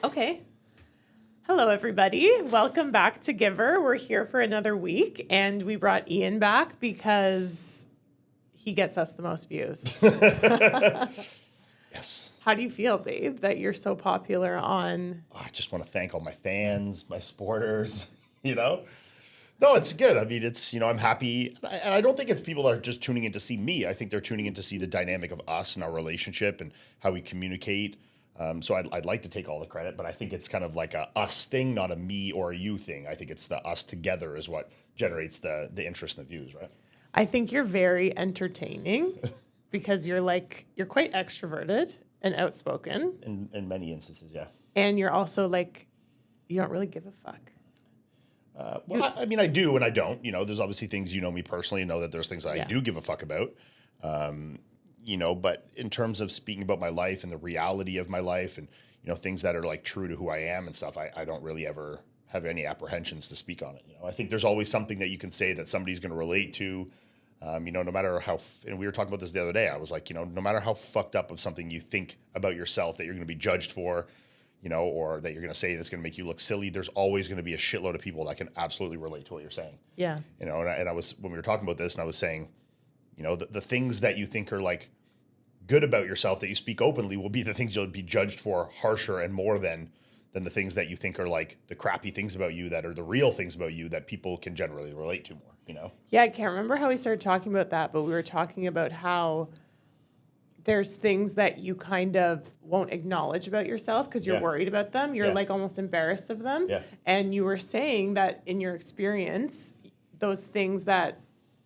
Okay. Hello, everybody. Welcome back to GIVN'R. We're here for another week, and we brought Iain back because he gets us the most views. Yes. How do you feel, babe, that you're so popular on... I just want to thank all my fans, my supporters, you know? No, it's good. I mean, it's, I'm happy. And I don't think it's people that are just tuning in to see me. I think they're tuning in to see the dynamic of us and our relationship and how we communicate. So I'd like to take all the credit, but I think it's kind of like a us thing, not a me or a you thing. I think it's the us together is what generates the interest and the views, right? I think you're very entertaining because you're quite extroverted and outspoken. In many instances, yeah. And you're also you don't really give a fuck. Well, I mean, I do and I don't. There's obviously things me personally and know that there's things that I do give a fuck about. But in terms of speaking about my life and the reality of my life and, things that are like true to who I am and stuff, I don't really ever have any apprehensions to speak on it. I think there's always something that you can say that somebody's going to relate to, no matter how, and we were talking about this the other day, I was like, no matter how fucked up of something you think about yourself that you're going to be judged for, or that you're going to say that's going to make you look silly, there's always going to be a shitload of people that can absolutely relate to what you're saying. Yeah. And I was, when we were talking about this and I was saying, the things that you think are like good about yourself that you speak openly will be the things you'll be judged for harsher and more than the things that you think are like the crappy things about you that are the real things about you that people can generally relate to more, Yeah, I can't remember how we started talking about that, but we were talking about how there's things that you kind of won't acknowledge about yourself because you're worried about them. You're almost embarrassed of them. Yeah. And you were saying that in your experience, those things that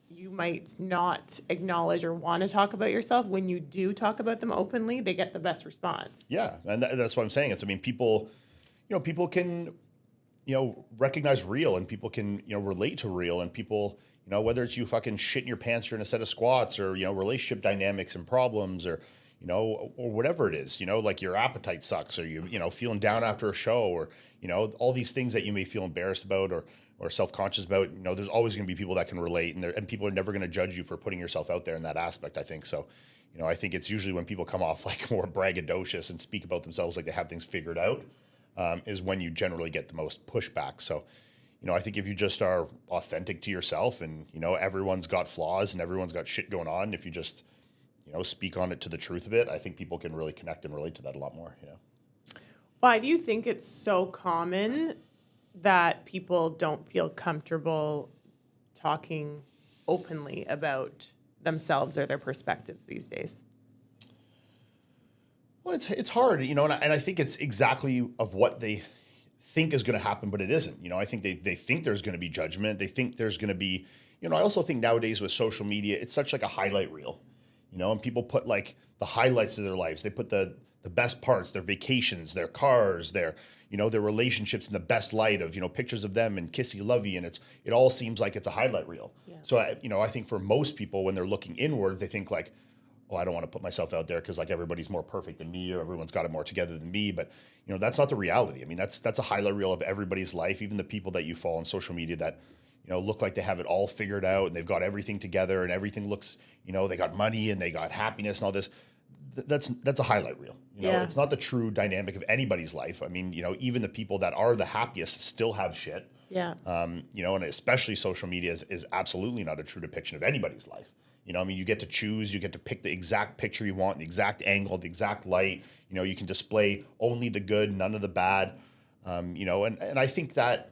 you might not acknowledge or want to talk about yourself, when you do talk about them openly, they get the best response. Yeah, and that's what I'm saying. People, people can, recognize real, and people can, relate to real, and people, whether it's you fucking shitting your pants during a set of squats, or relationship dynamics and problems, or or whatever it is, like your appetite sucks, or you feeling down after a show, or all these things that you may feel embarrassed about or self-conscious about, there's always going to be people that can relate, and people are never going to judge you for putting yourself out there in that aspect, I think. So, I think it's usually when people come off like more braggadocious and speak about themselves like they have things figured out, is when you generally get the most pushback. So, I think if you just are authentic to yourself and, everyone's got flaws and everyone's got shit going on, if you just, speak on it to the truth of it, I think people can really connect and relate to that a lot more, Why do you think it's so common that people don't feel comfortable talking openly about themselves or their perspectives these days? Well, it's hard, and I think it's exactly of what they think is going to happen, but it isn't. I think they think there's going to be judgment. They think there's going to be, I also think nowadays with social media, it's such like a highlight reel, and people put like the highlights of their lives. They put the best parts, their vacations, their cars, their relationships in the best light of, pictures of them and kissy lovey. And it all seems like it's a highlight reel. Yeah. So, I think for most people, when they're looking inwards, they think like, oh, I don't want to put myself out there because like everybody's more perfect than me or everyone's got it more together than me. But, that's not the reality. I mean, that's a highlight reel of everybody's life, even the people that you follow on social media that, look like they have it all figured out and they've got everything together and everything looks, they got money and they got happiness and all this. That's a highlight reel. It's not the true dynamic of anybody's life. I mean, even the people that are the happiest still have shit. Yeah. And especially social media is absolutely not a true depiction of anybody's life. You get to choose, you get to pick the exact picture you want, the exact angle, the exact light. You can display only the good, none of the bad. And I think that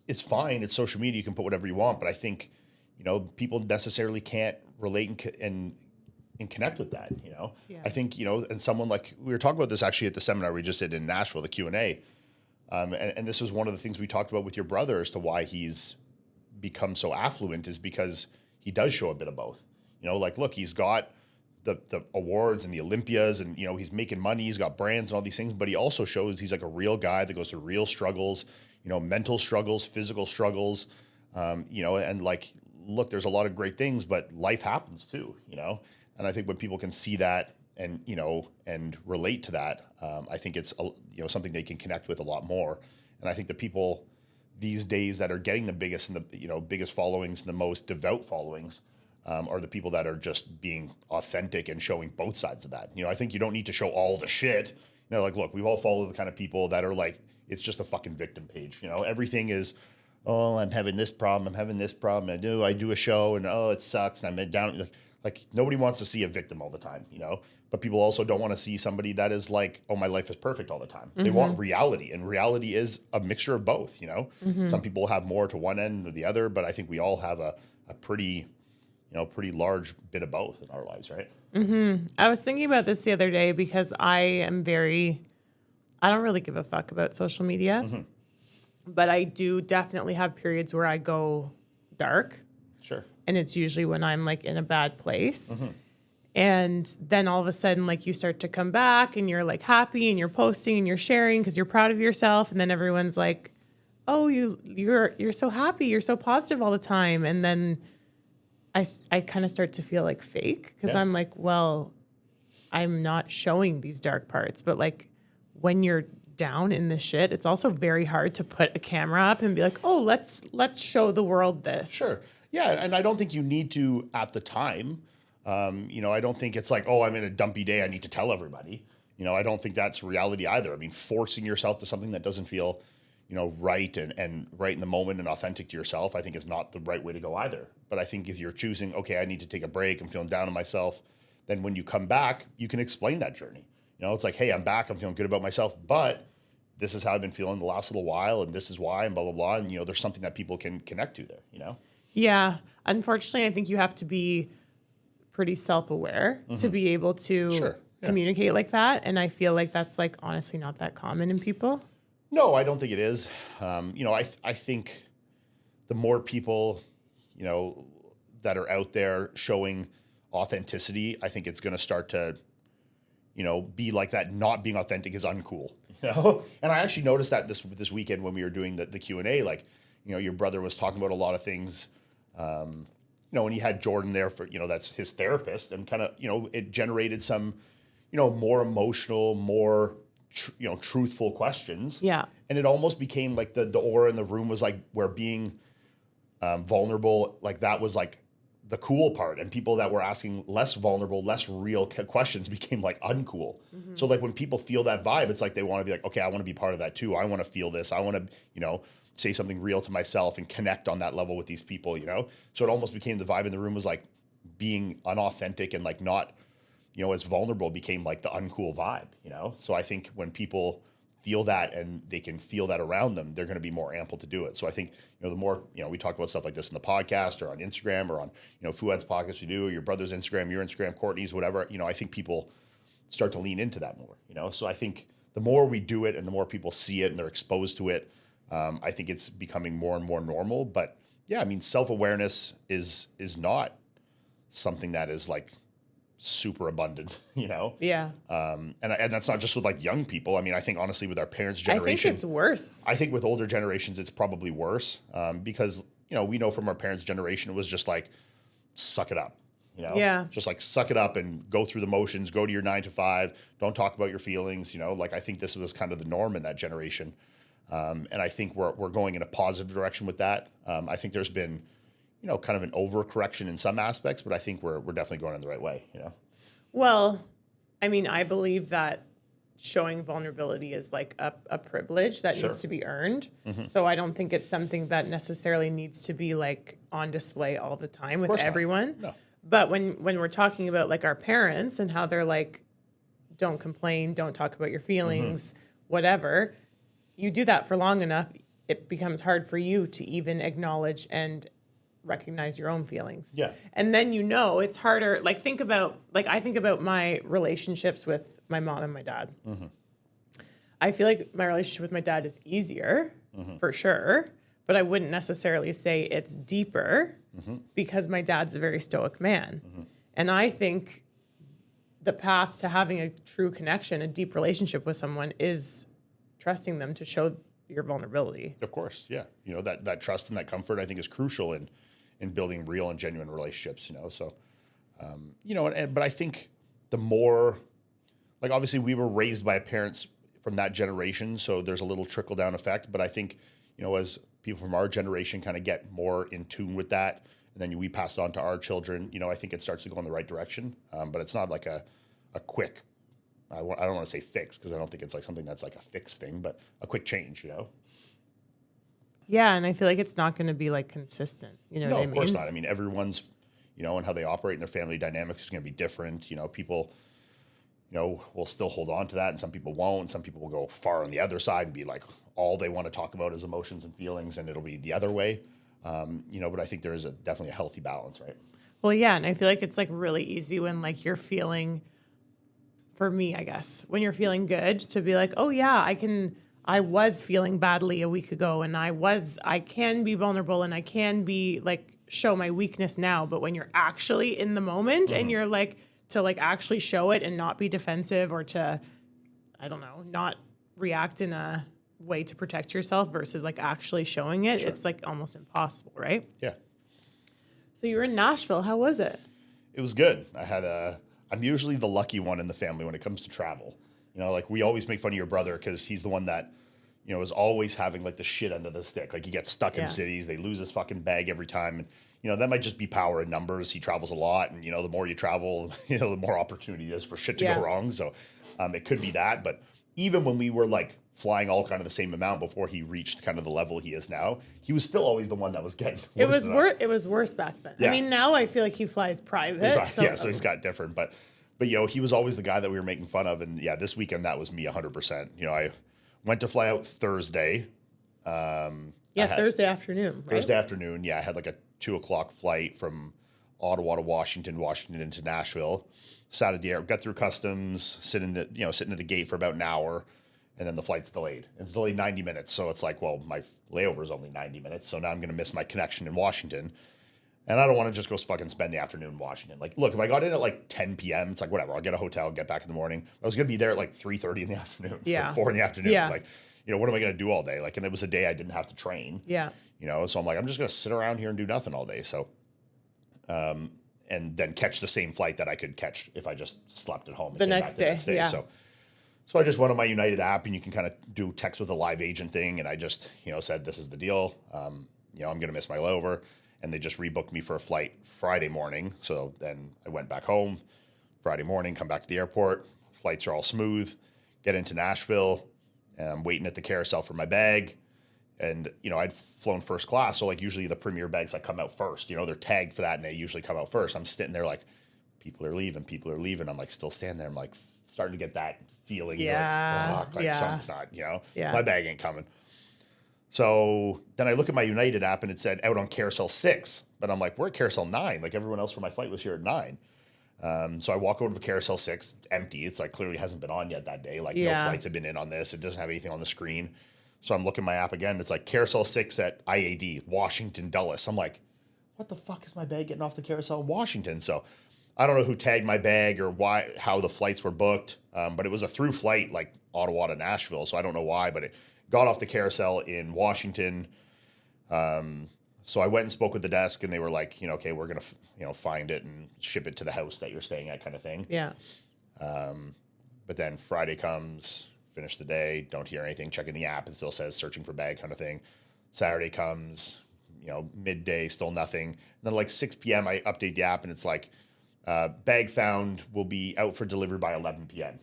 it's fine. It's social media. You can put whatever you want. But I think, people necessarily can't relate and connect with that, Yeah. I think, and someone like, we were talking about this actually at the seminar we just did in Nashville, the Q&A. And this was one of the things we talked about with your brother as to why he's become so affluent is because he does show a bit of both. Look, he's got the awards and the Olympias and, he's making money, he's got brands and all these things, but he also shows he's like a real guy that goes through real struggles, mental struggles, physical struggles, and like, look, there's a lot of great things, but life happens too, And I think when people can see that and, and relate to that, I think it's, something they can connect with a lot more. And I think the people these days that are getting the biggest and the, biggest followings and the most devout followings are the people that are just being authentic and showing both sides of that. I think you don't need to show all the shit. You know, like, look, we've all followed the kind of people that are like, it's just a fucking victim page. You know, everything is, oh, I'm having this problem. I'm having this problem. I do a show and, oh, it sucks. And I'm down. Like nobody wants to see a victim all the time, you know, but people also don't want to see somebody that is like, oh, my life is perfect all the time. They want reality, and reality is a mixture of both, you know. Some people have more to one end or the other, but I think we all have a pretty, you know, pretty large bit of both in our lives, right? I was thinking about this the other day because I don't really give a fuck about social media, but I do definitely have periods where I go dark. Sure. And it's usually when I'm like in a bad place. And then all of a sudden, like you start to come back and you're like happy and you're posting and you're sharing because you're proud of yourself. And then everyone's like, oh, you're so happy. You're so positive all the time. And then I kind of start to feel like fake because I'm like, well, I'm not showing these dark parts. But like when you're down in the shit, it's also very hard to put a camera up and be like, oh, let's show the world this. Sure. Yeah, and I don't think you need to at the time. You know, I don't think it's like, oh, I'm in a dumpy day, I need to tell everybody. You know, I don't think that's reality either. I mean, forcing yourself to something that doesn't feel, you know, right and right in the moment and authentic to yourself, I think is not the right way to go either. But I think if you're choosing, okay, I need to take a break, I'm feeling down on myself, then when you come back, you can explain that journey. You know, it's like, hey, I'm back, I'm feeling good about myself, but this is how I've been feeling the last little while, and this is why, and blah, blah, blah. And, you know, there's something that people can connect to there, you know? Yeah. Unfortunately, I think you have to be pretty self-aware to be able to communicate like that. And I feel like that's like honestly not that common in people. No, I don't think it is. You know, I think the more people, you know, that are out there showing authenticity, I think it's going to start to, you know, be like that. Not being authentic is uncool, you know? And I actually noticed that this weekend when we were doing the Q&A, like, you know, your brother was talking about a lot of things, you know, and he had Jordan there for, you know, that's his therapist, and kind of, you know, it generated some, you know, more emotional, more, you know, truthful questions. Yeah. And it almost became like the aura in the room was like where being vulnerable, like that was like the cool part. And people that were asking less vulnerable, less real questions became like uncool. So like when people feel that vibe, it's like they want to be like, okay, I want to be part of that too. I want to feel this. I want to, you know, say something real to myself and connect on that level with these people, you know? So it almost became the vibe in the room was like being unauthentic and like not, you know, as vulnerable became like the uncool vibe, you know? So I think when people feel that and they can feel that around them, they're going to be more ample to do it. So I think, you know, the more, you know, we talk about stuff like this in the podcast or on Instagram or on, you know, Fuad's podcast you do, your brother's Instagram, your Instagram, Courtney's, whatever, you know, I think people start to lean into that more, you know? So I think the more we do it and the more people see it and they're exposed to it, I think it's becoming more and more normal. But yeah, I mean, self-awareness is not something that is like super abundant, you know? Yeah. And that's not just with like young people. I mean, I think honestly with our parents' I generation, think it's worse. I think with older generations, it's probably worse because, you know, we know from our parents' generation, it was just like, suck it up, you know? Yeah. Just like suck it up and go through the motions, go to your 9 to 5, don't talk about your feelings, you know? Like, I think this was kind of the norm in that generation. And I think we're going in a positive direction with that. I think there's been, you know, kind of an overcorrection in some aspects, but I think we're definitely going in the right way, you know? Well, I mean, I believe that showing vulnerability is like a privilege that needs to be earned. So I don't think it's something that necessarily needs to be like on display all the time with everyone. No. But when we're talking about like our parents and how they're like, don't complain, don't talk about your feelings, whatever, you do that for long enough, it becomes hard for you to even acknowledge and recognize your own feelings. Yeah. And then, you know, it's harder. Like I think about my relationships with my mom and my dad. I feel like my relationship with my dad is easier for sure, but I wouldn't necessarily say it's deeper because my dad's a very stoic man. And I think the path to having a true connection, a deep relationship with someone is trusting them to show your vulnerability. Of course, yeah. You know, that trust and that comfort, I think, is crucial in building real and genuine relationships, you know? So, you know, but I think the more, like, obviously we were raised by parents from that generation, so there's a little trickle-down effect, but I think, you know, as people from our generation kind of get more in tune with that, and then we pass it on to our children, you know, I think it starts to go in the right direction, but it's not like a quick, I don't want to say fix because I don't think it's like something that's like a fixed thing, but a quick change, you know? Yeah, and I feel like it's not going to be like consistent. You know No, what I of mean? course not. I mean, everyone's, you know, and how they operate in their family dynamics is going to be different. You know, people, you know, will still hold on to that, and some people won't. Some people will go far on the other side and be like, all they want to talk about is emotions and feelings, and it'll be the other way. You know, but I think there is definitely a healthy balance, right? Well, yeah, and I feel like it's like really easy when like you're feeling, for me, I guess, when you're feeling good to be like, oh yeah, I was feeling badly a week ago and I can be vulnerable and I can be like show my weakness now. But when you're actually in the moment and you're like to like actually show it and not be defensive or to, I don't know, not react in a way to protect yourself versus like actually showing it, it's like almost impossible, right? Yeah. So you were in Nashville. How was it? It was good. I'm usually the lucky one in the family when it comes to travel. You know, like we always make fun of your brother because he's the one that, you know, is always having like the shit under the stick. Like he gets stuck in cities, they lose his fucking bag every time. And, you know, that might just be power in numbers. He travels a lot. And, you know, the more you travel, you know, the more opportunity there is for shit to go wrong. So it could be that. But even when we were like flying all kind of the same amount before he reached kind of the level he is now, he was still always the one that was getting worse. It was worse back then. Yeah. I mean, now I feel like he flies private. So he's got different. But you know, he was always the guy that we were making fun of. And yeah, this weekend that was me 100%. You know, I went to fly out Thursday. Thursday afternoon. Right? Thursday afternoon. Yeah, I had like a 2:00 flight from Ottawa to Washington into Nashville. Sat at the air, got through customs, sitting at the gate for about an hour, and then the flight's delayed. It's delayed 90 minutes. So it's like, well, my layover is only 90 minutes. So now I'm going to miss my connection in Washington. And I don't want to just go fucking spend the afternoon in Washington. Like, look, if I got in at like 10 p.m., it's like, whatever, I'll get a hotel, get back in the morning. I was going to be there at like 3:30 in the afternoon, like 4 in the afternoon. Yeah. Like, you know, what am I going to do all day? Like, and it was a day I didn't have to train. Yeah. You know, so I'm like, I'm just going to sit around here and do nothing all day. So, and then catch the same flight that I could catch if I just slept at home. And The next day. Yeah. So I just went on my United app, and you can kind of do text with a live agent thing. And I just, you know, said, this is the deal. You know, I'm going to miss my layover. And they just rebooked me for a flight Friday morning. So then I went back home Friday morning, come back to the airport. Flights are all smooth. Get into Nashville. And I'm waiting at the carousel for my bag. And, you know, I'd flown first class. So, like, usually the premier bags, like, come out first. You know, they're tagged for that, and they usually come out first. I'm sitting there, like, people are leaving. I'm, like, still standing there. I'm, like, starting to get that feeling. Yeah. Like, fuck, like, something's not, you know. Yeah. My bag ain't coming. So then I look at my United app, and it said out on carousel 6. But I'm like, we're at carousel 9. Like, everyone else for my flight was here at 9. So I walk over to carousel 6, empty. It's like clearly hasn't been on yet that day. Like, no flights have been in on this. It doesn't have anything on the screen. So I'm looking at my app again. It's like carousel 6 at IAD, Washington Dulles. I'm like, what the fuck is my bag getting off the carousel in Washington? So I don't know who tagged my bag or how the flights were booked. But it was a through flight, like Ottawa to Nashville. So I don't know why, but it got off the carousel in Washington. So I went and spoke with the desk, and they were like, you know, okay, we're going to, find it and ship it to the house that you're staying at, kind of thing. Yeah. But then Friday comes, finish the day, don't hear anything, checking the app, it still says searching for bag, kind of thing. Saturday comes, midday, still nothing. And then like 6 p.m., I update the app, and it's like, bag found, will be out for delivery by 11 p.m.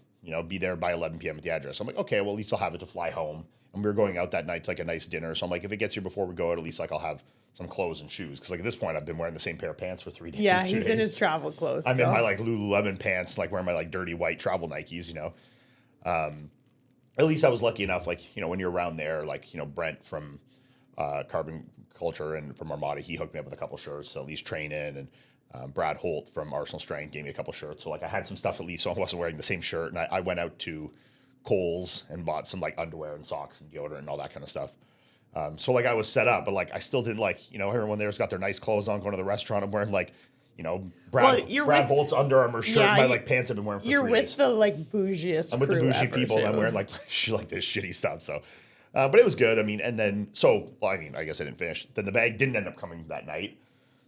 Be there by 11 p.m. at the address. I'm like, okay, well, at least I'll have it to fly home. And we were going out that night to like a nice dinner. So I'm like, if it gets here before we go out, at least like I'll have some clothes and shoes. Because like at this point, I've been wearing the same pair of pants for 3 days. Yeah, he's in his travel clothes. I'm in my like Lululemon pants, like wearing my like dirty white travel Nikes, At least I was lucky enough, like, when you're around there, like, Brent from Carbon Culture and from Armada, he hooked me up with a couple shirts to at least train in. And Brad Holt from Arsenal Strength gave me a couple shirts. So like I had some stuff at least, so I wasn't wearing the same shirt. And I went out to Kohl's and bought some like underwear and socks and deodorant and all that kind of stuff. So like I was set up, but like I still didn't like, everyone there's got their nice clothes on, going to the restaurant. I'm wearing like, Brad Holt's Under Armour shirt. My like pants I've been wearing for 3 days. You're with the like bougiest. I'm with the bougie people. And I'm wearing like this shitty stuff. So, but it was good. I mean, and then I guess I didn't finish. Then the bag didn't end up coming that night.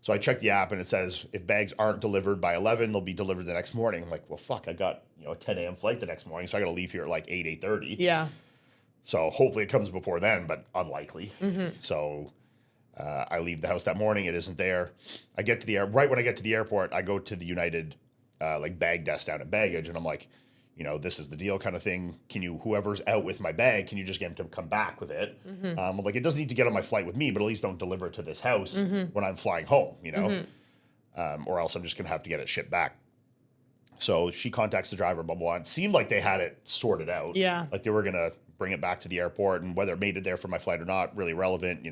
So I checked the app, and it says if bags aren't delivered by 11, they'll be delivered the next morning. I'm like, well, fuck, I got a 10 a.m. flight the next morning, so I got to leave here at like 8:30. Yeah. So hopefully it comes before then, but unlikely. Mm-hmm. So I leave the house that morning. It isn't there. I get to right when I get to the airport, I go to the United like bag desk down at baggage, and I'm like, this is the deal kind of thing. Can you, whoever's out with my bag, can you just get him to come back with it? I'm like, it doesn't need to get on my flight with me, but at least don't deliver it to this house when I'm flying home, or else I'm just going to have to get it shipped back. So she contacts the driver, blah, blah, blah. It seemed like they had it sorted out. Yeah. Like they were going to bring it back to the airport, and whether it made it there for my flight or not, really relevant,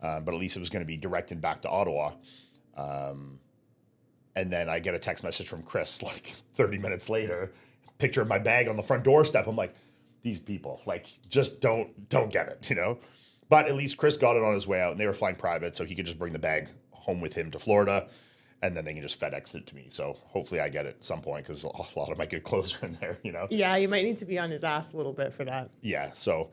but at least it was going to be directed back to Ottawa. And then I get a text message from Chris like 30 minutes later, picture of my bag on the front doorstep. I'm like, these people, like, just don't get it, But at least Chris got it on his way out, and they were flying private, so he could just bring the bag home with him to Florida, and then they can just FedEx it to me. So hopefully I get it at some point, because a lot of my good clothes are in there, Yeah, you might need to be on his ass a little bit for that. Yeah, so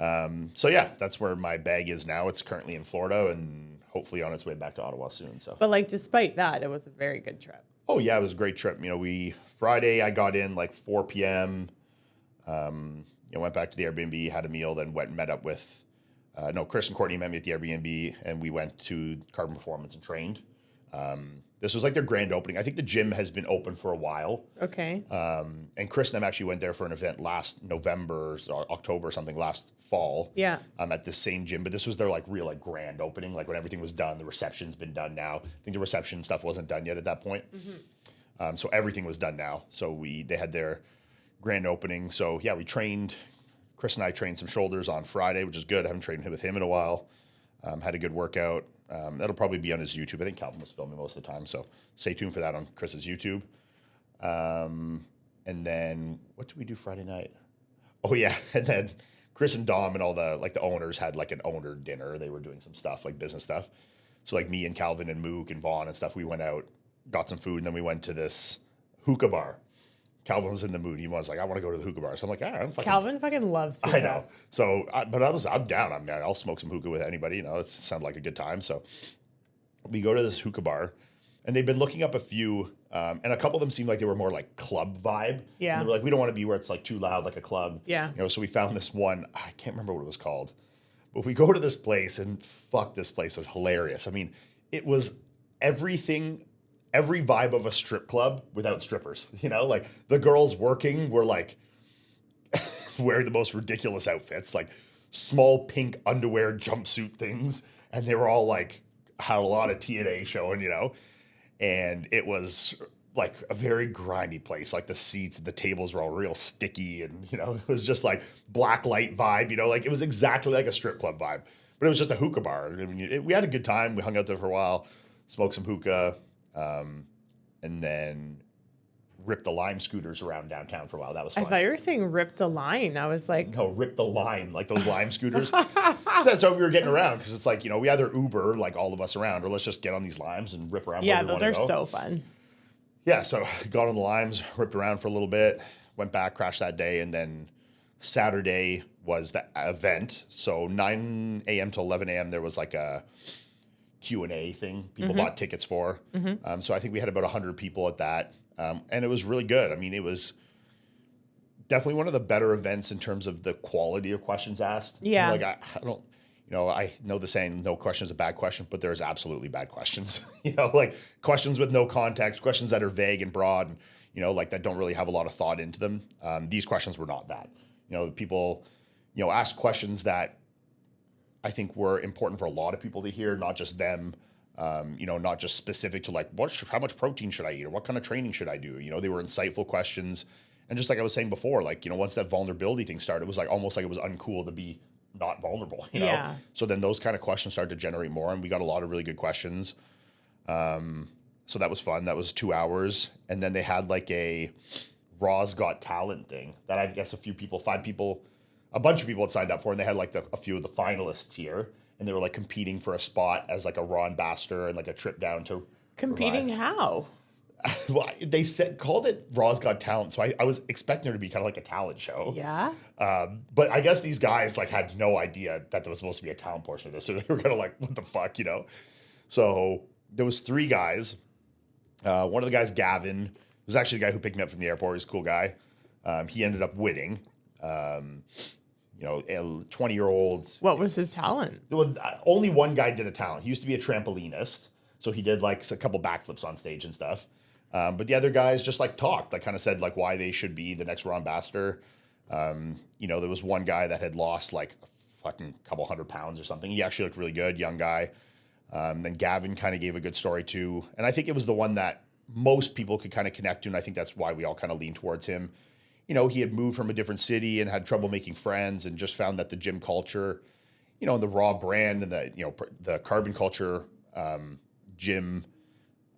yeah, that's where my bag is now. It's currently in Florida, and hopefully on its way back to Ottawa soon. So, but like, despite that, it was a very good trip. Oh yeah, it was a great trip. Friday I got in like 4 p.m. Went back to the Airbnb, had a meal, then went and met up with Chris and Courtney met me at the Airbnb, and we went to Carbon Performance and trained. This was like their grand opening. I think the gym has been open for a while. Okay. And Chris and them actually went there for an event last November or October or something last fall. Yeah. At this same gym, but this was their like real like grand opening. Like when everything was done, the reception's been done now. I think the reception stuff wasn't done yet at that point. So everything was done now. So they had their grand opening. So yeah, we trained. Chris and I trained some shoulders on Friday, which is good. I haven't trained with him in a while. Had a good workout. That'll probably be on his YouTube. I think Calvin was filming most of the time, so stay tuned for that on Chris's YouTube. And then what did we do Friday night? Oh yeah, and then Chris and Dom and all the owners had like an owner dinner. They were doing some stuff, like business stuff. So like me and Calvin and Mook and Vaughn and stuff, we went out, got some food, and then we went to this hookah bar. Calvin was in the mood. He was like, I want to go to the hookah bar. So I'm like, all right, Calvin fucking loves hookah. I know. So, I'm down. I mean, I'll smoke some hookah with anybody. It sounds like a good time. So we go to this hookah bar, and they've been looking up a few, and a couple of them seemed like they were more like club vibe. Yeah. And they were like, we don't want to be where it's like too loud, like a club. Yeah. So we found this one. I can't remember what it was called, but we go to this place, and fuck, this place was hilarious. I mean, it was everything. Every vibe of a strip club without strippers, like the girls working were like wearing the most ridiculous outfits, like small pink underwear jumpsuit things. And they were all like, had a lot of TNA showing, and it was like a very grimy place. Like the seats, the tables were all real sticky, and, it was just like black light vibe, like it was exactly like a strip club vibe, but it was just a hookah bar. I mean, we had a good time. We hung out there for a while, smoked some hookah. And then ripped the lime scooters around downtown for a while. That was fun. I thought you were saying ripped a line. I was like, no, rip the lime, like those lime scooters. So that's how we were getting around, because it's like, we either Uber, like all of us around, or let's just get on these limes and rip around. Yeah, those are so fun. Yeah, so got on the limes, ripped around for a little bit, went back, crashed that day, and then Saturday was the event. So 9 a.m. to 11 a.m. there was like a Q&A thing people bought tickets for. So I think we had about 100 people at that. And it was really good. I mean, it was definitely one of the better events in terms of the quality of questions asked. Yeah. Like I don't, I know the saying, no question is a bad question, but there's absolutely bad questions. Like questions with no context, questions that are vague and broad, and, like that don't really have a lot of thought into them. These questions were not that. People, asked questions that I think were important for a lot of people to hear, not just them, not just specific to like, how much protein should I eat, or what kind of training should I do? They were insightful questions. And just like I was saying before, like, once that vulnerability thing started, it was like almost like it was uncool to be not vulnerable, Yeah. So then those kind of questions started to generate more, and we got a lot of really good questions. So that was fun. That was 2 hours. And then they had like a Raw's Got Talent thing that I guess a bunch of people had signed up for, and they had like a few of the finalists here, and they were like competing for a spot as like a Raw ambassador and like a trip down to competing. How? Well, they called it Raw's Got Talent, so I was expecting there to be kind of like a talent show. Yeah. But I guess these guys like had no idea that there was supposed to be a talent portion of this, so they were kind of like, what the fuck, So there was 3 guys. One of the guys, Gavin, was actually the guy who picked me up from the airport. He's a cool guy. He ended up winning. A 20-year-old. What was his talent? Well, only one guy did a talent. He used to be a trampolinist, so he did like a couple backflips on stage and stuff. But the other guys just like talked, like kind of said like why they should be the next Raw ambassador. You know, there was one guy that had lost like a fucking couple 100 pounds or something. He actually looked really good, young guy. Then Gavin kind of gave a good story too. And I think it was the one that most people could kind of connect to. And I think that's why we all kind of leaned towards him. You know, he had moved from a different city and had trouble making friends and just found that the gym culture, you know, and the Raw brand and the, you know, the carbon culture, gym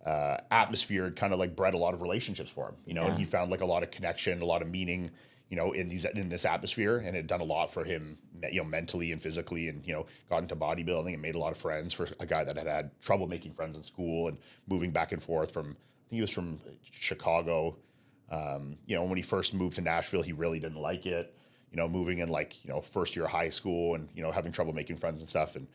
atmosphere kind of like bred a lot of relationships for him, you know, and he found like a lot of connection, a lot of meaning, you know, in this atmosphere, and it had done a lot for him, you know, mentally and physically, and, you know, got into bodybuilding and made a lot of friends for a guy that had trouble making friends in school and moving back and forth from, I think he was from Chicago. You know, when he first moved to Nashville, he really didn't like it, you know, moving in like, you know, first year of high school and, you know, having trouble making friends and stuff. And,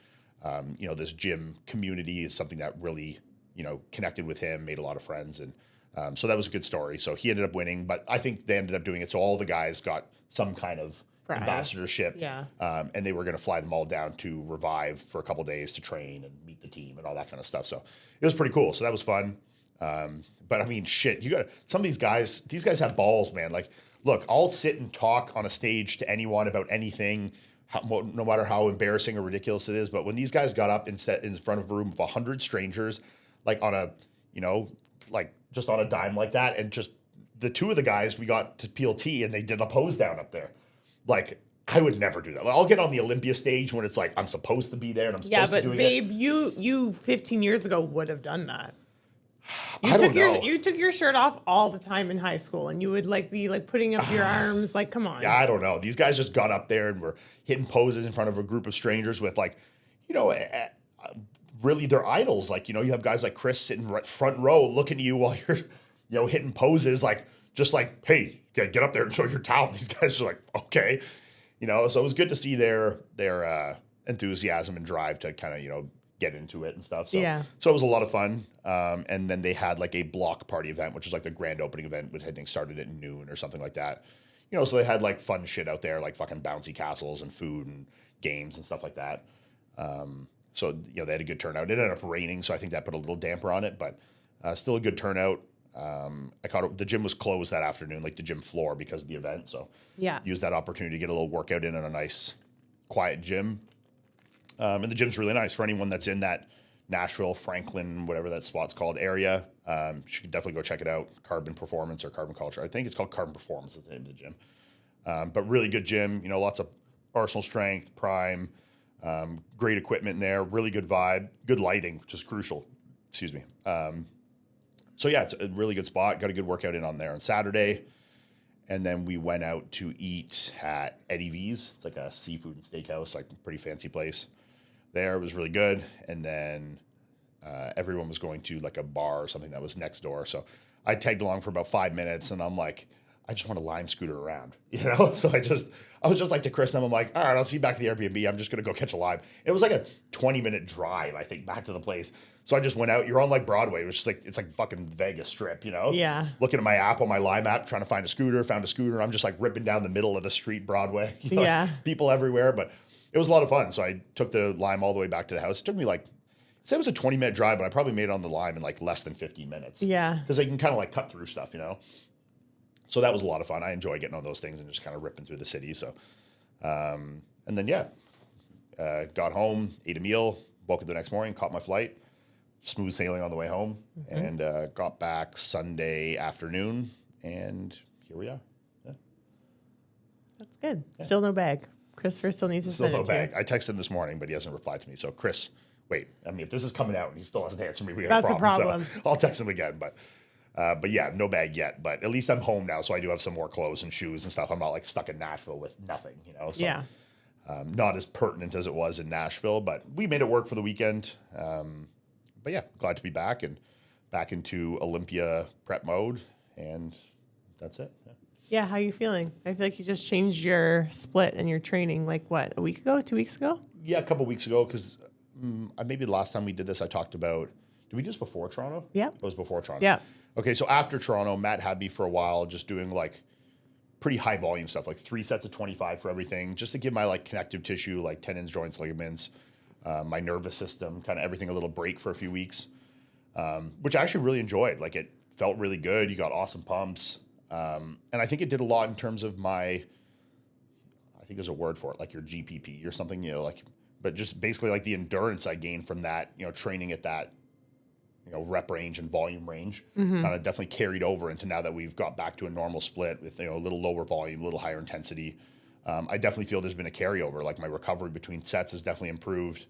you know, this gym community is something that really, you know, connected with him, made a lot of friends. And so that was a good story. So he ended up winning, but I think they ended up doing it. So all the guys got some kind of ambassadorship. Yeah. And they were going to fly them all down to Revive for a couple days to train and meet the team and all that kind of stuff. So it was pretty cool. So that was fun. But I mean, shit, you got some of these guys have balls, man. Like, look, I'll sit and talk on a stage to anyone about anything, no matter how embarrassing or ridiculous it is. But when these guys got up and sat in front of a room of 100 strangers, like on a, you know, like just on a dime like that, and just the two of the guys, we got to PLT and they did a pose down up there. Like, I would never do that. Like, I'll get on the Olympia stage when it's like I'm supposed to be there and I'm supposed to do it. Yeah, but babe, you 15 years ago would have done that. You took your shirt off all the time in high school, and you would like be like putting up your arms, like, come on. Yeah, I don't know. These guys just got up there and were hitting poses in front of a group of strangers with, like, you know, really their idols. Like, you know, you have guys like Chris sitting front row looking at you while you're, you know, hitting poses, like, just like, hey, get up there and show your talent. These guys are like, okay, you know. So it was good to see their enthusiasm and drive to kind of, you know, get into it and stuff. So, so it was a lot of fun. And then they had like a block party event, which is like the grand opening event, which I think started at noon or something like that. You know, so they had like fun shit out there, like fucking bouncy castles and food and games and stuff like that. So, you know, they had a good turnout. It ended up raining, so I think that put a little damper on it, but still a good turnout. The gym was closed that afternoon, like the gym floor, because of the event. So used that opportunity to get a little workout in a nice, quiet gym. And the gym's really nice for anyone that's in that Nashville, Franklin, whatever that spot's called, area. You should definitely go check it out. Carbon Performance or Carbon Culture. I think it's called Carbon Performance is the name of the gym. But really good gym. You know, lots of Arsenal strength, prime, great equipment in there, really good vibe, good lighting, which is crucial. Excuse me. So yeah, it's a really good spot. Got a good workout in on there on Saturday. And then we went out to eat at Eddie V's. It's like a seafood and steakhouse, like a pretty fancy place. There, it was really good. And then everyone was going to like a bar or something that was next door. So I tagged along for about 5 minutes, and I'm like, I just want to Lime scooter around, you know? So I was just like to Chris, and I'm like, all right, I'll see you back at the Airbnb. I'm just going to go catch a Lime. It was like a 20-minute drive, I think, back to the place. So I just went out. You're on like Broadway. It was just like, it's like fucking Vegas Strip, you know? Yeah. Looking at my app on my Lime app, trying to find a scooter, found a scooter. I'm just like ripping down the middle of the street, Broadway. You know, like, people everywhere. But it was a lot of fun. So I took the Lime all the way back to the house. It took me like, say it was a 20-minute drive, but I probably made it on the Lime in like less than 15 minutes. Yeah. Because they can kind of like cut through stuff, you know? So that was a lot of fun. I enjoy getting on those things and just kind of ripping through the city. So, and then, got home, ate a meal, woke up the next morning, caught my flight, smooth sailing on the way home, and got back Sunday afternoon, and here we are. Yeah. That's good. Yeah. Still no bag. Christopher still needs to send it to you. I texted him this morning, but he hasn't replied to me. So, Chris, wait. I mean, if this is coming out and he still hasn't answered me, we got a problem. So I'll text him again, but yeah, no bag yet. But at least I'm home now, so I do have some more clothes and shoes and stuff. I'm not like stuck in Nashville with nothing, you know? So, yeah. Not as pertinent as it was in Nashville, but we made it work for the weekend. But yeah, glad to be back and back into Olympia prep mode, and that's it. Yeah, how are you feeling? I feel like you just changed your split and your training, like what, a week ago, 2 weeks ago? Yeah, a couple weeks ago, because maybe the last time we did this, I talked about, did we do this before Toronto? Yeah. It was before Toronto. Yeah. Okay, so after Toronto, Matt had me for a while just doing like pretty high volume stuff, like 3 sets of 25 for everything, just to give my like connective tissue, like tendons, joints, ligaments, my nervous system, kind of everything a little break for a few weeks, which I actually really enjoyed. Like felt really good. You got awesome pumps. And I think it did a lot in terms of I think there's a word for it, like your GPP or something, like, but just basically like the endurance I gained from that, training at that, rep range and volume range kind of definitely carried over into now that we've got back to a normal split with, a little lower volume, a little higher intensity. I definitely feel there's been a carryover. Like my recovery between sets has definitely improved.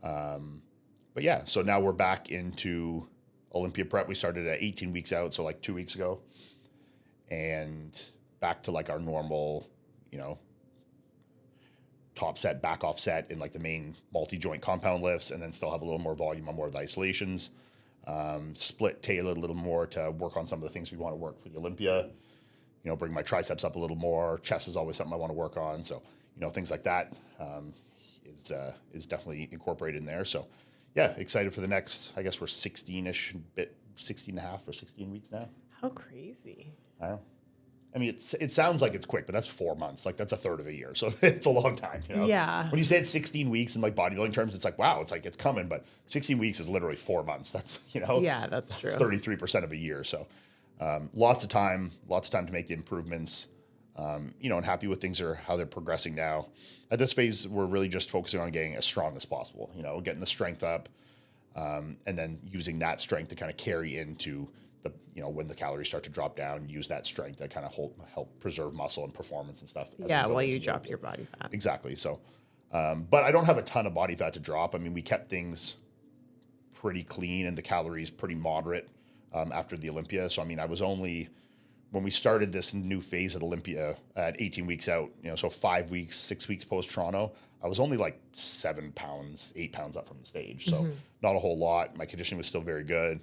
But yeah, so now we're back into Olympia prep. We started at 18 weeks out, so like 2 weeks ago, and back to like our normal, top set, back off set in like the main multi-joint compound lifts, and then still have a little more volume on more of the isolations. Split tailored a little more to work on some of the things we want to work for the Olympia. Bring my triceps up a little more. Chest is always something I want to work on. So, things like that is definitely incorporated in there. So, yeah, excited for the next, I guess we're 16 and a half or 16 weeks now. How crazy. I know. I mean, it sounds like it's quick, but that's 4 months. Like that's a third of a year. So it's a long time, Yeah. When you say it's 16 weeks in like bodybuilding terms, it's like, wow, it's like it's coming, but 16 weeks is literally 4 months. That's, Yeah, that's true. 33% of a year. So lots of time to make the improvements, and happy with things or how they're progressing now. At this phase, we're really just focusing on getting as strong as possible, getting the strength up, and then using that strength to kind of carry into the, when the calories start to drop down, use that strength to kind of help preserve muscle and performance and stuff. Yeah, while you drop your body fat. Exactly. So, but I don't have a ton of body fat to drop. I mean, we kept things pretty clean and the calories pretty moderate after the Olympia. So, I mean, I was only, when we started this new phase at Olympia at 18 weeks out, so 5 weeks, 6 weeks post Toronto, I was only like 7 pounds, 8 pounds up from the stage. So not a whole lot. My conditioning was still very good.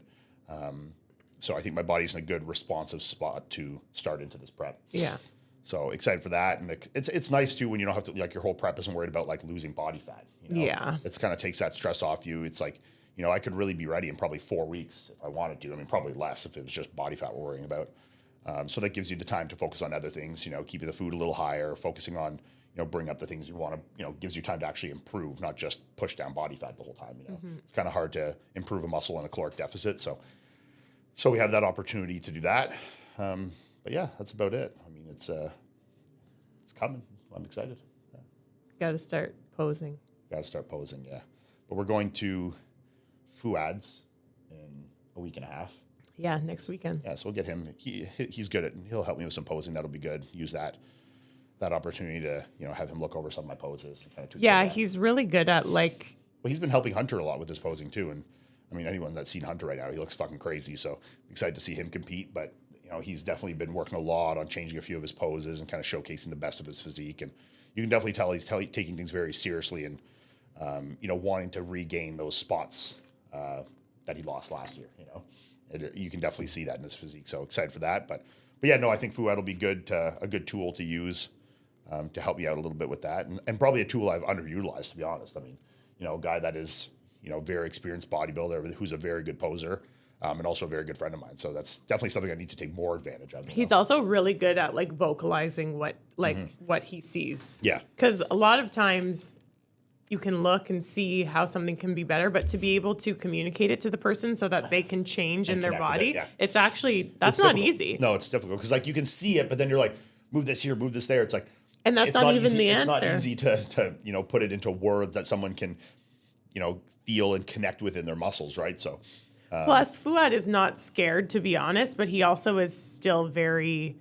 So I think my body's in a good responsive spot to start into this prep. Yeah. So excited for that. And it's nice too when you don't have to, like your whole prep isn't worried about like losing body fat. Yeah. It's kind of takes that stress off you. It's like, I could really be ready in probably 4 weeks if I wanted to. I mean, probably less if it was just body fat we're worrying about. So that gives you the time to focus on other things, keeping the food a little higher, focusing on, bring up the things you want to, gives you time to actually improve, not just push down body fat the whole time. It's kind of hard to improve a muscle in a caloric deficit. So we have that opportunity to do that. But yeah, that's about it. I mean, it's coming. I'm excited. Yeah. Got to start posing. Got to start posing, yeah. But we're going to Fuad's in a week and a half. Yeah, next weekend. Yeah, so we'll get him. He's good at. He'll help me with some posing. That'll be good. Use that opportunity to have him look over some of my poses. And kind of yeah, he's really good at like. Well, he's been helping Hunter a lot with his posing too, and I mean anyone that's seen Hunter right now, he looks fucking crazy. So I'm excited to see him compete. But he's definitely been working a lot on changing a few of his poses and kind of showcasing the best of his physique. And you can definitely tell he's taking things very seriously and wanting to regain those spots that he lost last year. You can definitely see that in his physique. So excited for that. But yeah, no, I think Fuad will be a good tool to use to help me out a little bit with that. And probably a tool I've underutilized, to be honest. I mean, a guy that is, very experienced bodybuilder who's a very good poser and also a very good friend of mine. So that's definitely something I need to take more advantage of. He's also really good at like vocalizing what he sees. Yeah. Because a lot of times you can look and see how something can be better, but to be able to communicate it to the person so that they can change in their body, it's actually, that's not easy. No, it's difficult because like you can see it, but then you're like, move this here, move this there. It's like, and that's not even easy, the answer. It's not easy to put it into words that someone can, feel and connect with in their muscles, right? So. Plus, Fuad is not scared, to be honest, but he also is still very,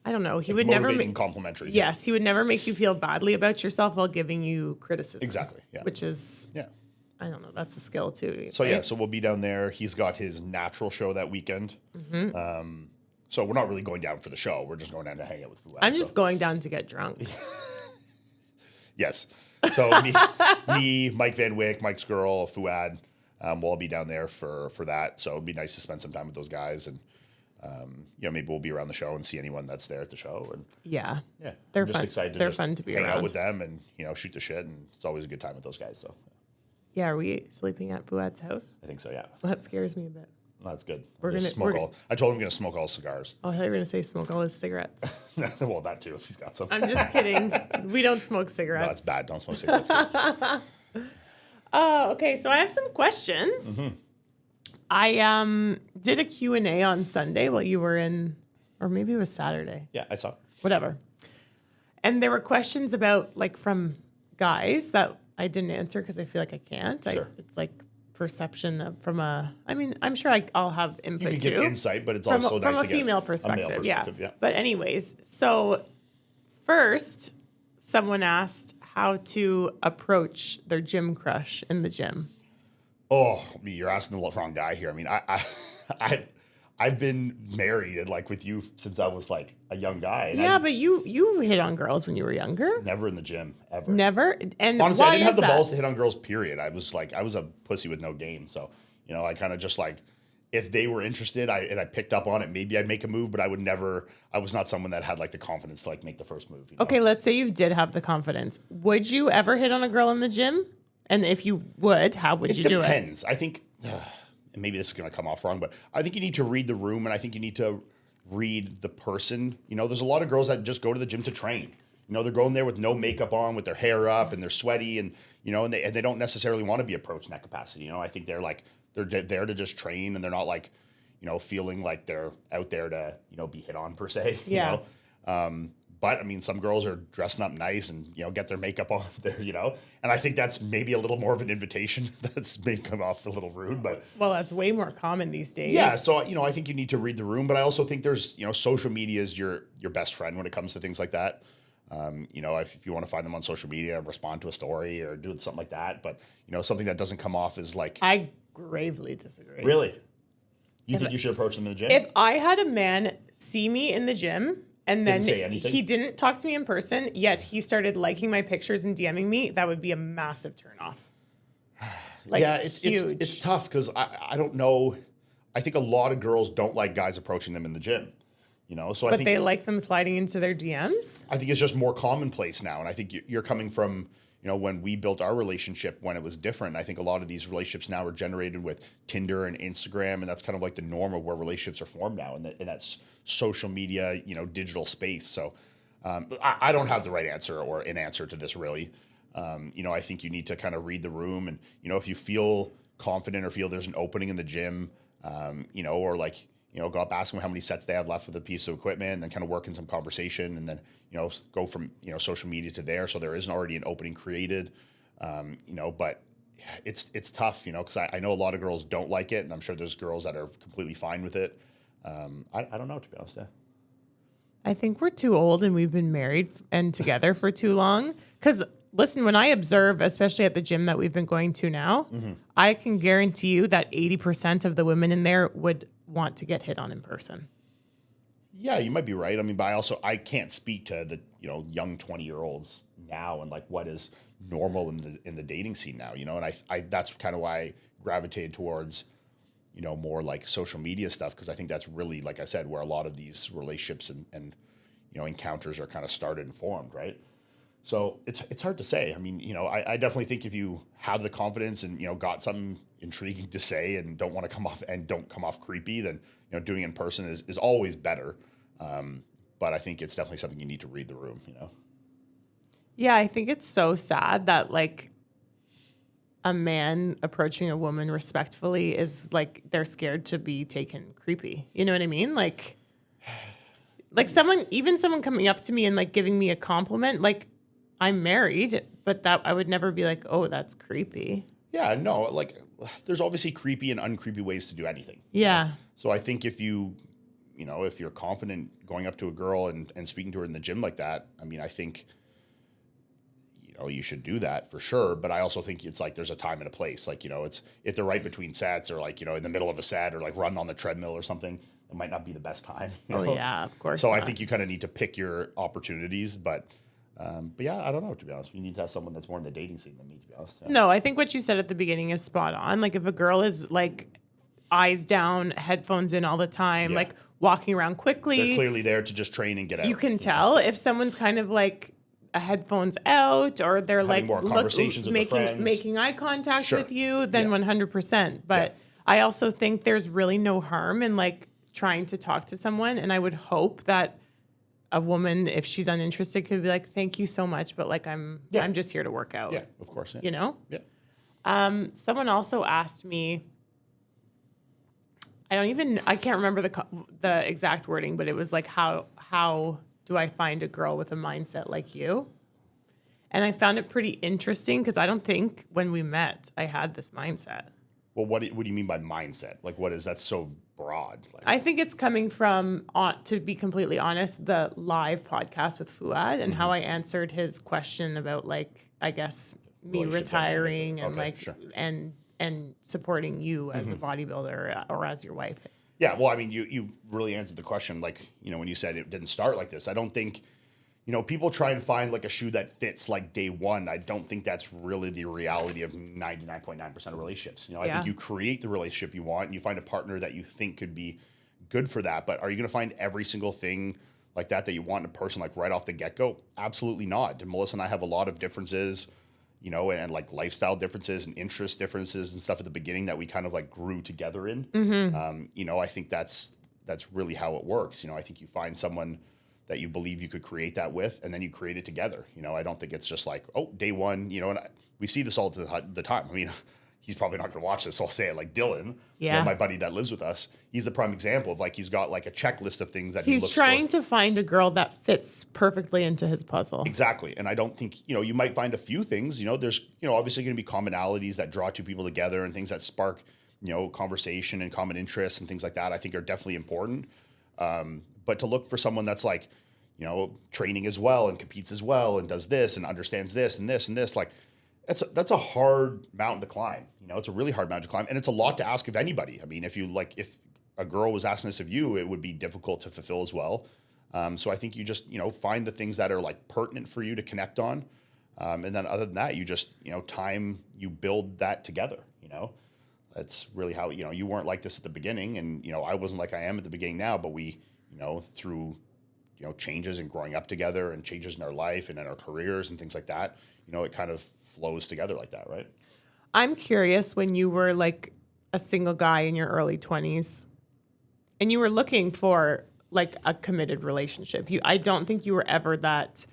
I don't know. He would never make complimentary. Yes, he would never make you feel badly about yourself while giving you criticism. Exactly. Yeah. Which is, I don't know. That's a skill too. So right? So we'll be down there. He's got his natural show that weekend. So we're not really going down for the show. We're just going down to hang out with Fuad. I'm just going down to get drunk. Yes. So me, Mike Van Wyck, Mike's girl, Fuad. We'll all be down there for that. So it'd be nice to spend some time with those guys and. Maybe we'll be around the show and see anyone that's there at the show. And yeah, they're I'm just fun. excited to they're fun to be hang around. out with them and shoot the shit. And it's always a good time with those guys. So yeah, are we sleeping at Fuad's house? I think so. Yeah, that scares me a bit. No, that's good. We're gonna smoke all. I told him I'm gonna smoke all cigars. Oh, I thought you were gonna say smoke all his cigarettes. Well, that too if he's got some. I'm just kidding. We don't smoke cigarettes. No, that's bad. Don't smoke cigarettes. Okay, so I have some questions. I did a Q&A on Sunday while you were in, or maybe it was Saturday. Yeah, I saw. Whatever. And there were questions about like from guys that I didn't answer because I feel like I can't. Sure. It's like perception of, from a, I mean, I'm sure I'll have input You can too. give insight, but it's From also nice a to get female a perspective. male perspective. Yeah. But anyways, so first someone asked how to approach their gym crush in the gym. Oh, you're asking the wrong guy here. I mean, I've been married and like with you since I was like a young guy. And Yeah, but you hit on girls when you were younger. never in the gym ever. Never. And Honestly, why I didn't have is the that? balls to hit on girls. Period. I was a pussy with no game. So I kind of just like if they were interested, I picked up on it. Maybe I'd make a move, but I would never. I was not someone that had like the confidence to like make the first move. Okay, let's say you did have the confidence. Would you ever hit on a girl in the gym? And if you would, how would you do it? It depends. I think, and maybe this is going to come off wrong, but I think you need to read the room, and I think you need to read the person. There's a lot of girls that just go to the gym to train. They're going there with no makeup on, with their hair up, and they're sweaty, and and they don't necessarily want to be approached in that capacity. I think they're there to just train, and they're not like, feeling like they're out there to be hit on per se. Yeah. But I mean, some girls are dressing up nice and get their makeup on there, and I think that's maybe a little more of an invitation. That's may come off a little rude, but Well, that's way more common these days. yeah. So I think you need to read the room, but I also think there's social media is your best friend when it comes to things like that. If you want to find them on social media, respond to a story or do something like that, but something that doesn't come off as like I gravely disagree. really. You think you should approach them in the gym? If I had a man see me in the gym and then Didn't say anything? he didn't talk to me in person, yet he started liking my pictures and DMing me, that would be a massive turnoff. Like, yeah, huge. it's tough because I don't know. I think a lot of girls don't like guys approaching them in the gym. So I But think they like them sliding into their DMs? I think it's just more commonplace now, and I think you're coming from when we built our relationship when it was different. I think a lot of these relationships now are generated with Tinder and Instagram, and that's kind of like the norm of where relationships are formed now, and that's social media, digital space. So I don't have the right answer or an answer to this really. I think you need to kind of read the room, and if you feel confident or feel there's an opening in the gym, or like go up, ask them how many sets they have left with a piece of equipment, and then kind of work in some conversation, and then go from social media to there, so there isn't already an opening created. But it's tough, because I know a lot of girls don't like it, and I'm sure there's girls that are completely fine with it. I don't know, to be honest. Yeah. I think we're too old and we've been married and together for too long. Because listen, when I observe, especially at the gym that we've been going to now, I can guarantee you that 80% of the women in there would want to get hit on in person. Yeah, you might be right. I mean, but I can't speak to the young 20-year-olds now and like what is normal in the dating scene now. And I that's kind of why I gravitated towards more like social media stuff, because I think that's really, like I said, where a lot of these relationships and encounters are kind of started and formed, right? So it's hard to say. I mean, I definitely think if you have the confidence and got something intriguing to say and don't come off creepy, then doing it in person is always better. But I think it's definitely something you need to read the room. Yeah, I think it's so sad that like a man approaching a woman respectfully is like they're scared to be taken creepy. You know what I mean? Like someone coming up to me and like giving me a compliment, like I'm married, but that I would never be like, oh, that's creepy. Yeah, no, like there's obviously creepy and uncreepy ways to do anything. Yeah. So I think if if you're confident going up to a girl and speaking to her in the gym like that, I mean, I think you should do that for sure. But I also think it's like there's a time and a place. Like, it's if they're right between sets or like, in the middle of a set or like run on the treadmill or something, it might not be the best time. Oh, yeah, of course. So not. I think you kind of need to pick your opportunities. But yeah, I don't know, to be honest. You need to have someone that's more in the dating scene than me, to be honest. Yeah. No, I think what you said at the beginning is spot on. Like if a girl is like eyes down, headphones in all the time, Yeah. like walking around quickly. They're clearly there to just train and get out. You can tell if someone's kind of like a headphones out or they're Having like more conversations with their friends. making eye contact Sure. with you, then Yeah. 100%. But I also think there's really no harm in like trying to talk to someone. And I would hope that a woman, if she's uninterested, could be like, thank you so much, but like I'm just here to work out. Yeah, of course. Yeah. You know? Yeah. Someone also asked me, I can't remember the exact wording, but it was like, how do I find a girl with a mindset like you? And I found it pretty interesting because I don't think when we met, I had this mindset. Well, what do you mean by mindset? Like, what is that so broad? Like, I think it's coming from, to be completely honest, the live podcast with Fuad and how I answered his question about, like, I guess me retiring and and supporting you as a bodybuilder or as your wife. Yeah, well, I mean, you really answered the question. Like, when you said it didn't start like this, I don't think, people try and find like a shoe that fits like day one. I don't think that's really the reality of 99.9% of relationships. I think you create the relationship you want and you find a partner that you think could be good for that. But are you going to find every single thing like that you want in a person like right off the get-go? Absolutely not. And Melissa and I have a lot of differences, and like lifestyle differences and interest differences and stuff at the beginning that we kind of like grew together in. I think that's really how it works. I think you find someone that you believe you could create that with, and then you create it together. I don't think it's just like, oh, day one, and we see this all the time. I mean, he's probably not going to watch this, so I'll say it, like Dylan, my buddy that lives with us. He's the prime example of like, he's got like a checklist of things that he's trying to find a girl that fits perfectly into his puzzle. Exactly. And I don't think, you might find a few things, there's, obviously going to be commonalities that draw two people together and things that spark, conversation and common interests and things like that, I think are definitely important. But to look for someone that's like, training as well and competes as well and does this and understands this and this and this, like that's a hard mountain to climb. It's a really hard mountain to climb, and it's a lot to ask of anybody. I mean, if a girl was asking this of you, it would be difficult to fulfill as well. So I think you just, find the things that are like pertinent for you to connect on. And then other than that, you just, you build that together, That's really how, you weren't like this at the beginning, and, I wasn't like I am at the beginning now, but we, through, changes and growing up together and changes in our life and in our careers and things like that, it kind of flows together like that, right? I'm curious, when you were like a single guy in your early 20s and you were looking for like a committed relationship, I don't think you were ever that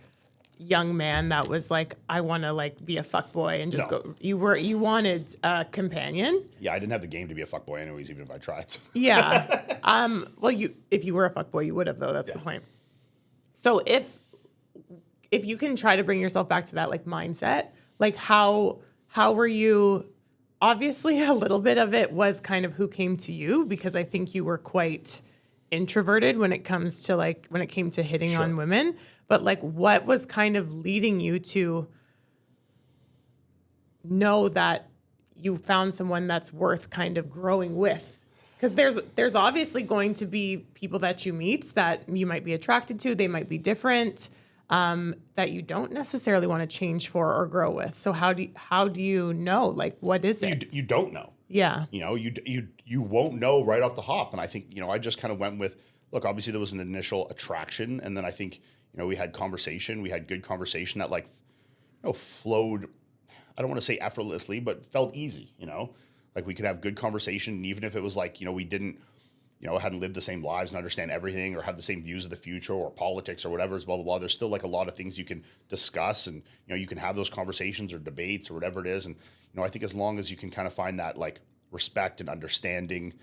young man that was like, I want to like be a fuckboy and just go. You wanted a companion. Yeah, I didn't have the game to be a fuckboy anyways, even if I tried. Yeah. Well, if you were a fuckboy, you would have, though. That's the point. So if you can try to bring yourself back to that like mindset, like how were you? Obviously, a little bit of it was kind of who came to you, because I think you were quite introverted when it came to hitting on women. But like, what was kind of leading you to know that you found someone that's worth kind of growing with? Because there's obviously going to be people that you meet that you might be attracted to. They might be different, that you don't necessarily want to change for or grow with. So how do you know? Like, what is it? You don't know. Yeah. You won't know right off the hop. And I think, I just kind of went with, look, obviously there was an initial attraction. And then I think, we had conversation. We had good conversation that like, flowed, I don't want to say effortlessly, but felt easy, Like we could have good conversation. And even if it was like, we didn't, hadn't lived the same lives and understand everything or have the same views of the future or politics or whatever, blah, blah, blah. There's still like a lot of things you can discuss, and, you can have those conversations or debates or whatever it is. And, I think as long as you can kind of find that like respect and understanding,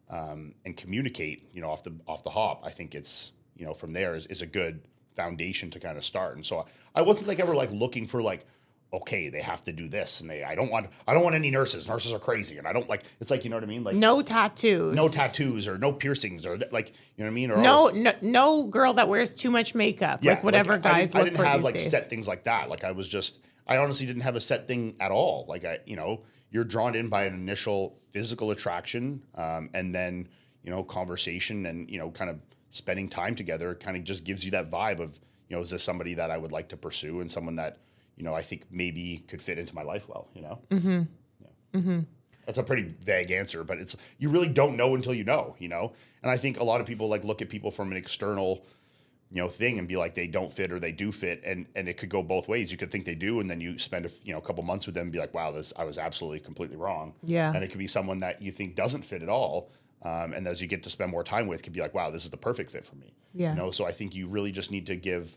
and communicate, off the hop, I think it's, from there is a good foundation to kind of start. And so I wasn't like ever like looking for like, okay, they have to do this, and I don't want any nurses. Nurses are crazy, and I don't like. It's like, you know what I mean, like no tattoos or no piercings or like, you know what I mean, or no girl that wears too much makeup, like whatever like, guys look for. I didn't have like days. Set things like that. Like I honestly didn't have a set thing at all. Like you're drawn in by an initial physical attraction, and then conversation and kind of spending time together kind of just gives you that vibe of is this somebody that I would like to pursue, and someone that I think maybe could fit into my life well, Mm-hmm. Yeah. Mm-hmm. That's a pretty vague answer, but you really don't know until you know. And I think a lot of people like look at people from an external, thing and be like, they don't fit or they do fit. And it could go both ways. You could think they do, and then you spend a couple months with them and be like, wow, I was absolutely completely wrong. Yeah. And it could be someone that you think doesn't fit at all. And as you get to spend more time with, could be like, wow, this is the perfect fit for me. Yeah. So I think you really just need to give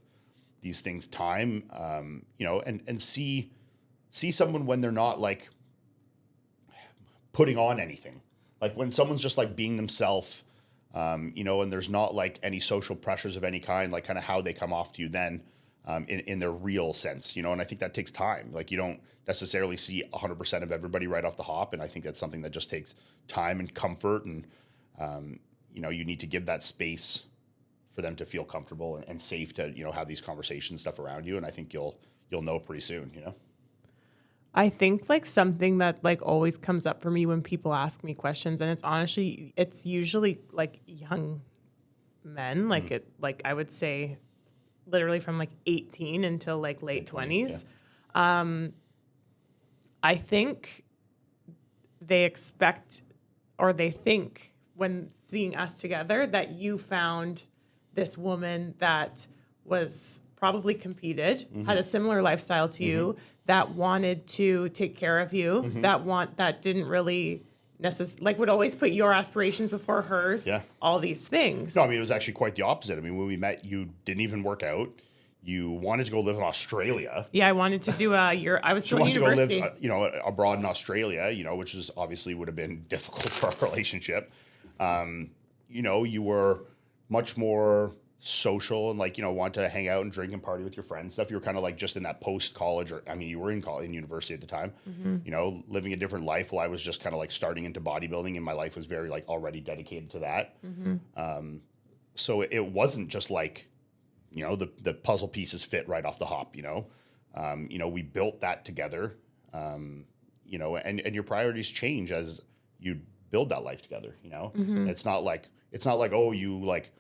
these things time, and see someone when they're not like putting on anything. Like when someone's just like being themselves, you know, and there's not like any social pressures of any kind, like kind of how they come off to you then, in their real sense, you know, and I think that takes time. Like you don't necessarily see 100% of everybody right off the hop. And I think that's something that just takes time and comfort. And, you know, you need to give that space for them to feel comfortable and safe to, you know, have these conversations stuff around you. And I think you'll know pretty soon, you know? I think like something that like always comes up for me when people ask me questions, and it's usually like young men, like I would say literally from like 18 until like late 20s. Yeah. I think they expect or they think when seeing us together that you found this woman that was probably competed, had a similar lifestyle to you, that wanted to take care of you, that didn't really would always put your aspirations before hers. Yeah. All these things. No, I mean, it was actually quite the opposite. I mean, when we met, you didn't even work out. You wanted to go live in Australia. Yeah, I wanted to do I was still in university. To go live, you know, abroad in Australia, you know, which is obviously would have been difficult for our relationship. You know, you were much more social and like, you know, want to hang out and drink and party with your friends stuff. You were kind of like just in that post-college, or I mean, you were in college, in university at the time, you know, living a different life while I was just kind of like starting into bodybuilding, and my life was very like already dedicated to that. So it wasn't just like, you know, the puzzle pieces fit right off the hop, you know. You know, we built that together, you know, and your priorities change as you build that life together, you know. It's not like, oh, you like,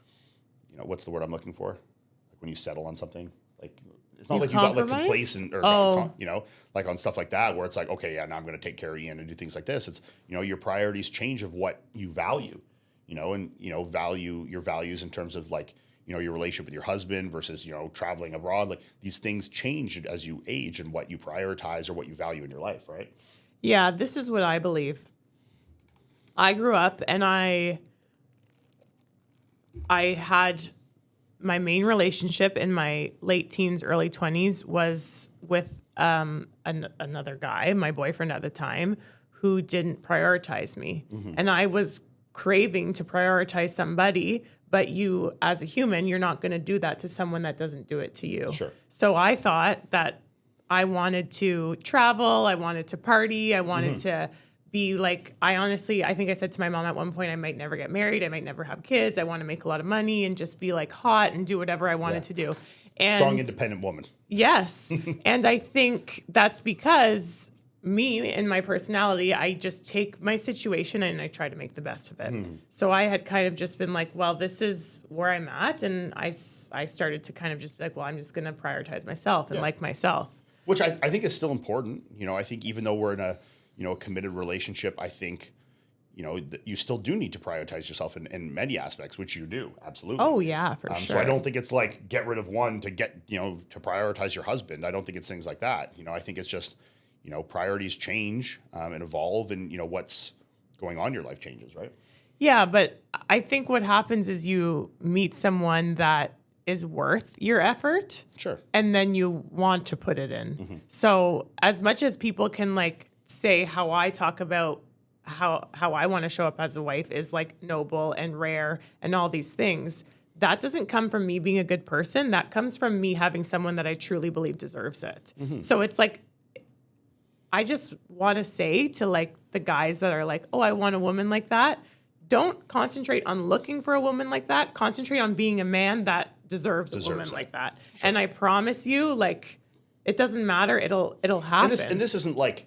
you know, what's the word I'm looking for? Like when you settle on something, like it's not you like you got like complacent or, you know, like on stuff like that, where it's like, okay, yeah, now I'm going to take care of Iain and do things like this. It's, you know, your priorities change of what you value, you know, and, you know, value your values in terms of like, you know, your relationship with your husband versus, you know, traveling abroad. Like these things change as you age and what you prioritize or what you value in your life, right? Yeah, this is what I believe. I grew up and I had my main relationship in my late teens, early 20s was with another guy, my boyfriend at the time, who didn't prioritize me. And I was craving to prioritize somebody, but you, as a human, you're not going to do that to someone that doesn't do it to you. Sure. So I thought that I wanted to travel, I wanted to party, I wanted to be like, I think I said to my mom at one point, I might never get married, I might never have kids, I want to make a lot of money and just be like hot and do whatever I wanted to do. And strong, independent woman. Yes. And I think that's because me and my personality, I just take my situation and I try to make the best of it. So I had kind of just been like, well, this is where I'm at. And I started to kind of just be like, well, I'm just going to prioritize myself and like myself. Which I think is still important. You know, I think even though we're in a, you know, a committed relationship, I think, you know, you still do need to prioritize yourself in many aspects, which you do. Absolutely. Oh, yeah, for sure. So I don't think it's like get rid of one to get, you know, to prioritize your husband. I don't think it's things like that. You know, I think it's just, you know, priorities change and evolve, and, you know, what's going on in your life changes, right? Yeah, but I think what happens is you meet someone that is worth your effort. Sure. And then you want to put it in. So as much as people can like say how I talk about how I want to show up as a wife is like noble and rare and all these things, that doesn't come from me being a good person. That comes from me having someone that I truly believe deserves it. So it's like, I just want to say to like the guys that are like, oh, I want a woman like that. Don't concentrate on looking for a woman like that. Concentrate on being a man that deserves a woman like that. Sure. And I promise you, like, it doesn't matter. It'll happen. And this isn't like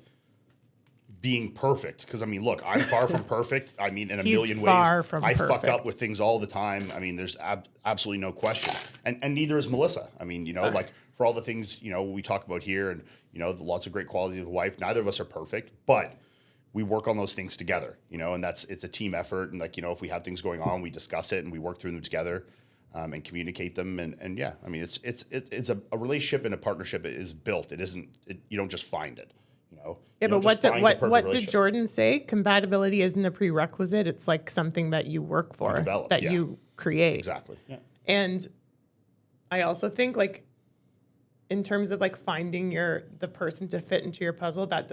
being perfect. Because I mean, look, I'm far from perfect. I mean, in a million ways, I fuck up with things all the time. I mean, there's absolutely no question. And neither is Melissa. I mean, you know, like for all the things, you know, we talk about here and, you know, lots of great qualities of a wife. Neither of us are perfect, but we work on those things together, you know, and it's a team effort. And like, you know, if we have things going on, we discuss it and we work through them together and communicate them. And yeah, I mean, it's a relationship and a partnership is built. You don't just find it, you know? Yeah, but what did Jordan say? Compatibility isn't a prerequisite. It's like something that you work for, you create. Exactly. Yeah. And I also think like, in terms of like finding the person to fit into your puzzle, that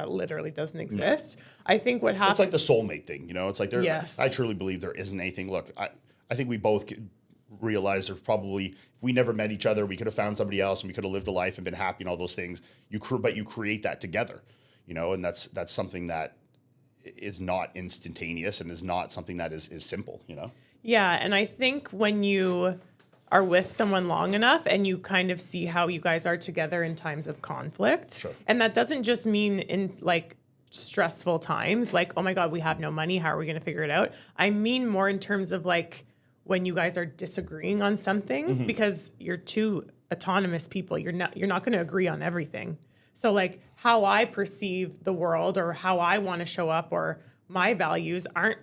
literally doesn't exist. I think what happens, It's like the soulmate thing, you know. It's like Yes. I truly believe there isn't anything. Look, I think we both realize there's probably, if we never met each other, we could have found somebody else and we could have lived a life and been happy and all those things. But you create that together, you know, and that's something that is not instantaneous and is not something that is simple, you know. Yeah, and I think when you are with someone long enough and you kind of see how you guys are together in times of conflict, Sure. and that doesn't just mean in like stressful times, like, oh my God, we have no money, how are we going to figure it out? I mean more in terms of like when you guys are disagreeing on something, because you're two autonomous people. You're not going to agree on everything. So like how I perceive the world or how I want to show up or my values aren't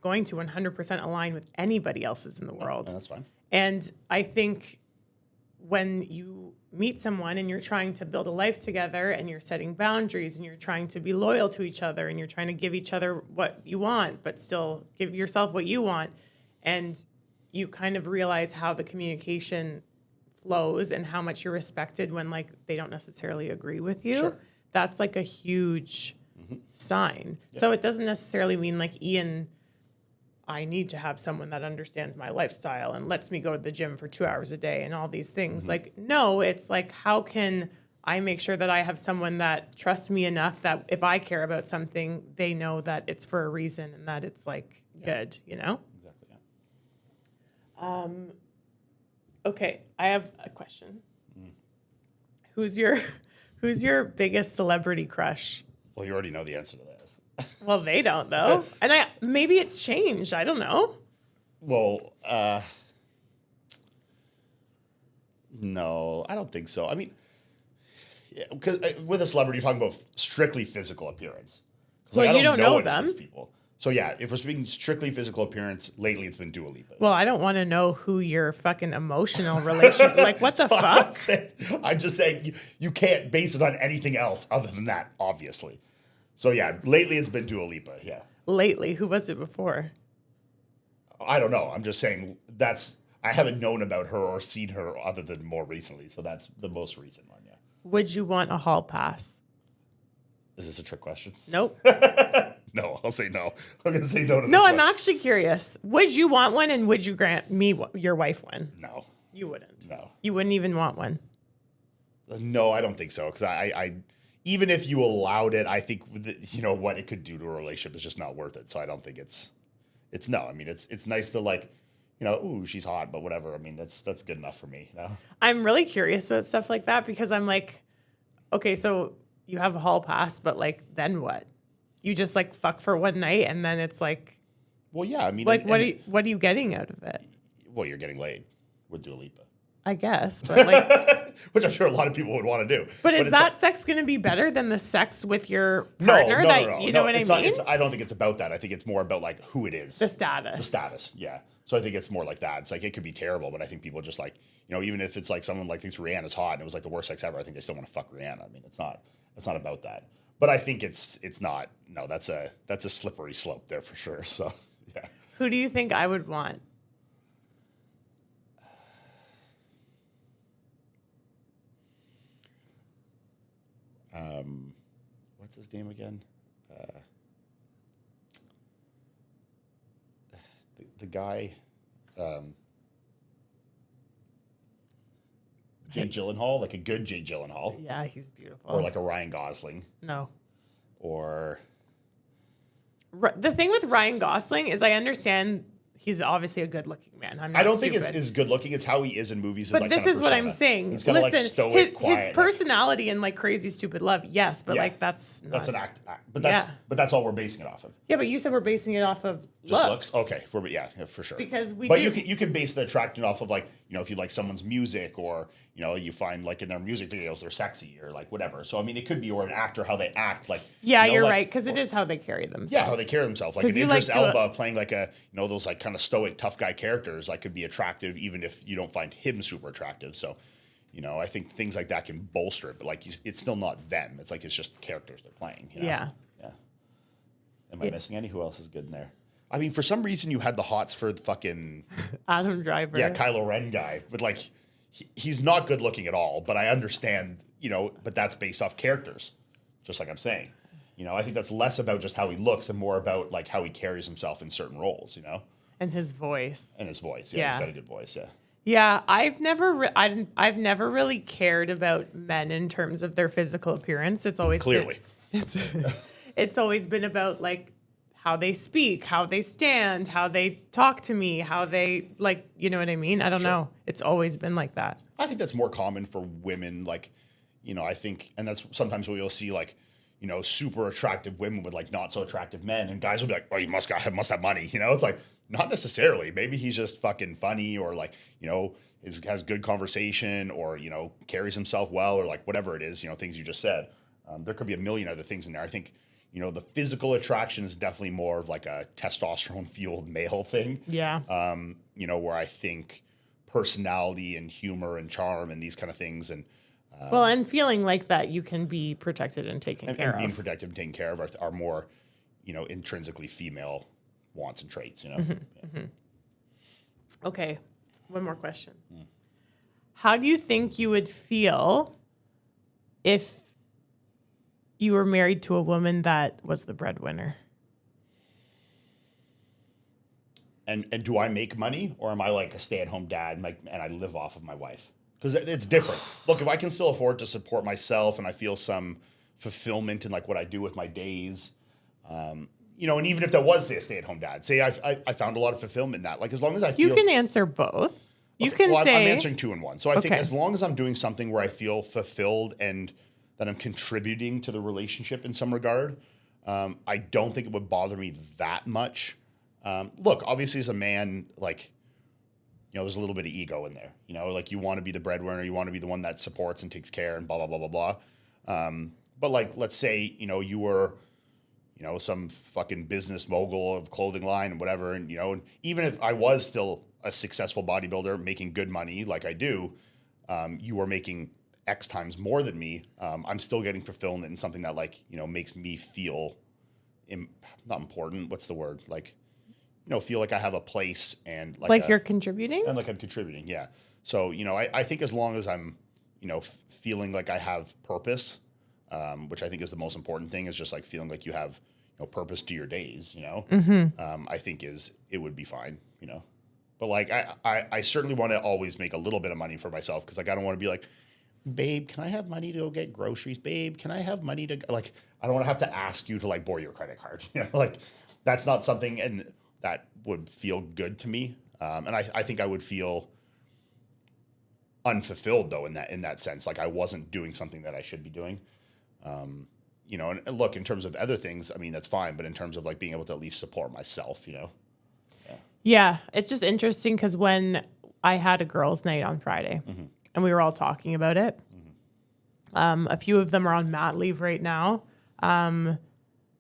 going to 100% align with anybody else's in the world. Yeah, that's fine. And I think when you meet someone and you're trying to build a life together and you're setting boundaries and you're trying to be loyal to each other and you're trying to give each other what you want, but still give yourself what you want, and you kind of realize how the communication flows and how much you're respected when like they don't necessarily agree with you. Sure. That's like a huge sign. Yeah. So it doesn't necessarily mean like, Iain, I need to have someone that understands my lifestyle and lets me go to the gym for 2 hours a day and all these things. Like, no, it's like, how can I make sure that I have someone that trusts me enough that if I care about something, they know that it's for a reason and that it's like good, you know? Exactly. Yeah. Okay, I have a question. Who's your biggest celebrity crush? Well, you already know the answer to this. Well, they don't though. And maybe it's changed. I don't know. Well, no, I don't think so. I mean, yeah, because with a celebrity, you're talking about strictly physical appearance. Well, Like, you don't know any of them. these people. So yeah, if we're speaking strictly physical appearance, lately it's been Dua Lipa. Well, I don't want to know who your fucking emotional relationship. Like, what the fuck? I'm just saying you can't base it on anything else other than that, obviously. So yeah, lately it's been Dua Lipa. Yeah. Lately, who was it before? I don't know. I'm just saying I haven't known about her or seen her other than more recently. So that's the most recent one. Yeah. Would you want a hall pass? Is this a trick question? Nope. No, I'll say no. I'm going to say no to No, this I'm one. actually curious. Would you want one, and would you grant me your wife one? No. You wouldn't. No. You wouldn't even want one. No, I don't think so. Because I even if you allowed it, I think what it could do to a relationship is just not worth it. So I don't think it's no. I mean, it's nice to like, ooh, she's hot, but whatever. I mean, that's good enough for me. You know? I'm really curious about stuff like that because I'm like, okay, so you have a hall pass, but like, then what? You just like fuck for one night, and then it's like, Well, yeah. I mean, like what are you getting out of it? Well, you're getting laid with Dua Lipa. I guess, but like, Which I'm sure a lot of people would want to do. but is that sex going to be better than the sex with your No, partner? no. You know what I mean? I don't think it's about that. I think it's more about like who it is. The status. The status, yeah. So I think it's more like that. It's like it could be terrible, but I think people just like, even if it's like someone like thinks Rihanna's hot and it was like the worst sex ever, I think they still want to fuck Rihanna. I mean, it's not about that. But I think it's not. No, that's a slippery slope there for sure. So yeah. Who do you think I would want? What's his name again? The guy, Jake Gyllenhaal, like a good Jake Gyllenhaal, Yeah, he's beautiful. or like a Ryan Gosling, No. or The thing with Ryan Gosling is I understand he's obviously a good-looking man. I'm not I don't think stupid. it's good looking. It's how he is in movies. But like this kind of is what I'm persona. saying. He's kinda, Listen, like stoic, his quiet. personality and like Crazy Stupid Love, yes, but Yeah. like that's not. That's an act. But that's all we're basing it off of. Yeah, but you said we're basing it off of Just looks. Okay, yeah, for sure. Because we but do. you can base the attraction off of like if you like someone's music or you find like in their music videos they're sexy or like whatever. So I mean it could be or an actor how they act like. Yeah, you're like, right because it is how they carry themselves. Yeah, how they carry themselves. Like 'Cause an you like Idris to- Elba playing like a those like kind of stoic tough guy characters like could be attractive even if you don't find him super attractive. So I think things like that can bolster it, but like it's still not them. It's like it's just characters they're playing. Yeah. Yeah. Am I missing any? Who else is good in there? I mean, for some reason you had the hots for the fucking Adam Driver. Kylo Ren guy with like, he's not good looking at all, but I understand, but that's based off characters, just like I'm saying. I think that's less about just how he looks and more about like how he carries himself in certain roles, And his voice. And his voice. Yeah. He's got a good voice. Yeah. Yeah, I've never really cared about men in terms of their physical appearance. It's always Clearly. it's always been about like how they speak, how they stand, how they talk to me, how they like, you know what I mean? I don't know. It's always been like that. I think that's more common for women. Like, I think, and that's sometimes what you'll see, like, super attractive women with like not so attractive men, and guys will be like, "Oh, you must have money." It's like not necessarily. Maybe he's just fucking funny, or like has good conversation, or carries himself well, or like whatever it is. Things you just said. There could be a million other things in there. I think the physical attraction is definitely more of like a testosterone fueled male thing. Yeah. Where I think personality and humor and charm and these kind of things and and feeling like that you can be protected and taken care of. And being protected and taken care of are more, intrinsically female wants and traits, Yeah. Mm-hmm. Okay, one more question. How do you think you would feel if you were married to a woman that was the breadwinner? And do I make money, or am I like a stay-at-home dad and I live off of my wife? Because it's different. Look, if I can still afford to support myself and I feel some fulfillment in like what I do with my days, and even if that was, say, a stay-at-home dad, say I found a lot of fulfillment in that. Like as long as I feel... You can answer both. You okay, can say... I'm answering 2 in 1. So I think as long as I'm doing something where I feel fulfilled and that I'm contributing to the relationship in some regard, I don't think it would bother me that much. Look, obviously as a man, like... there's a little bit of ego in there, like you want to be the breadwinner, you want to be the one that supports and takes care and blah, blah, blah, blah, blah. But like, let's say, you were, some fucking business mogul of clothing line and whatever. And, and even if I was still a successful bodybuilder making good money, like I do, you were making X times more than me. I'm still getting fulfillment in something that like, makes me feel not important. What's the word? Like, feel like I have a place and like you're contributing? And like I'm contributing, yeah. So, I think as long as I'm, feeling like I have purpose, which I think is the most important thing, is just like feeling like you have, purpose to your days, I think it would be fine, But like, I certainly want to always make a little bit of money for myself, because like, I don't want to be like, babe, can I have money to go get groceries? Babe, can I have money to, like, I don't want to have to ask you to like borrow your credit card. Like that's not something, and that would feel good to me. And I think I would feel unfulfilled though in that sense. Like I wasn't doing something that I should be doing. And look, in terms of other things, I mean, that's fine. But in terms of like being able to at least support myself, Yeah, it's just interesting because when I had a girls' night on Friday and we were all talking about it, a few of them are on mat leave right now.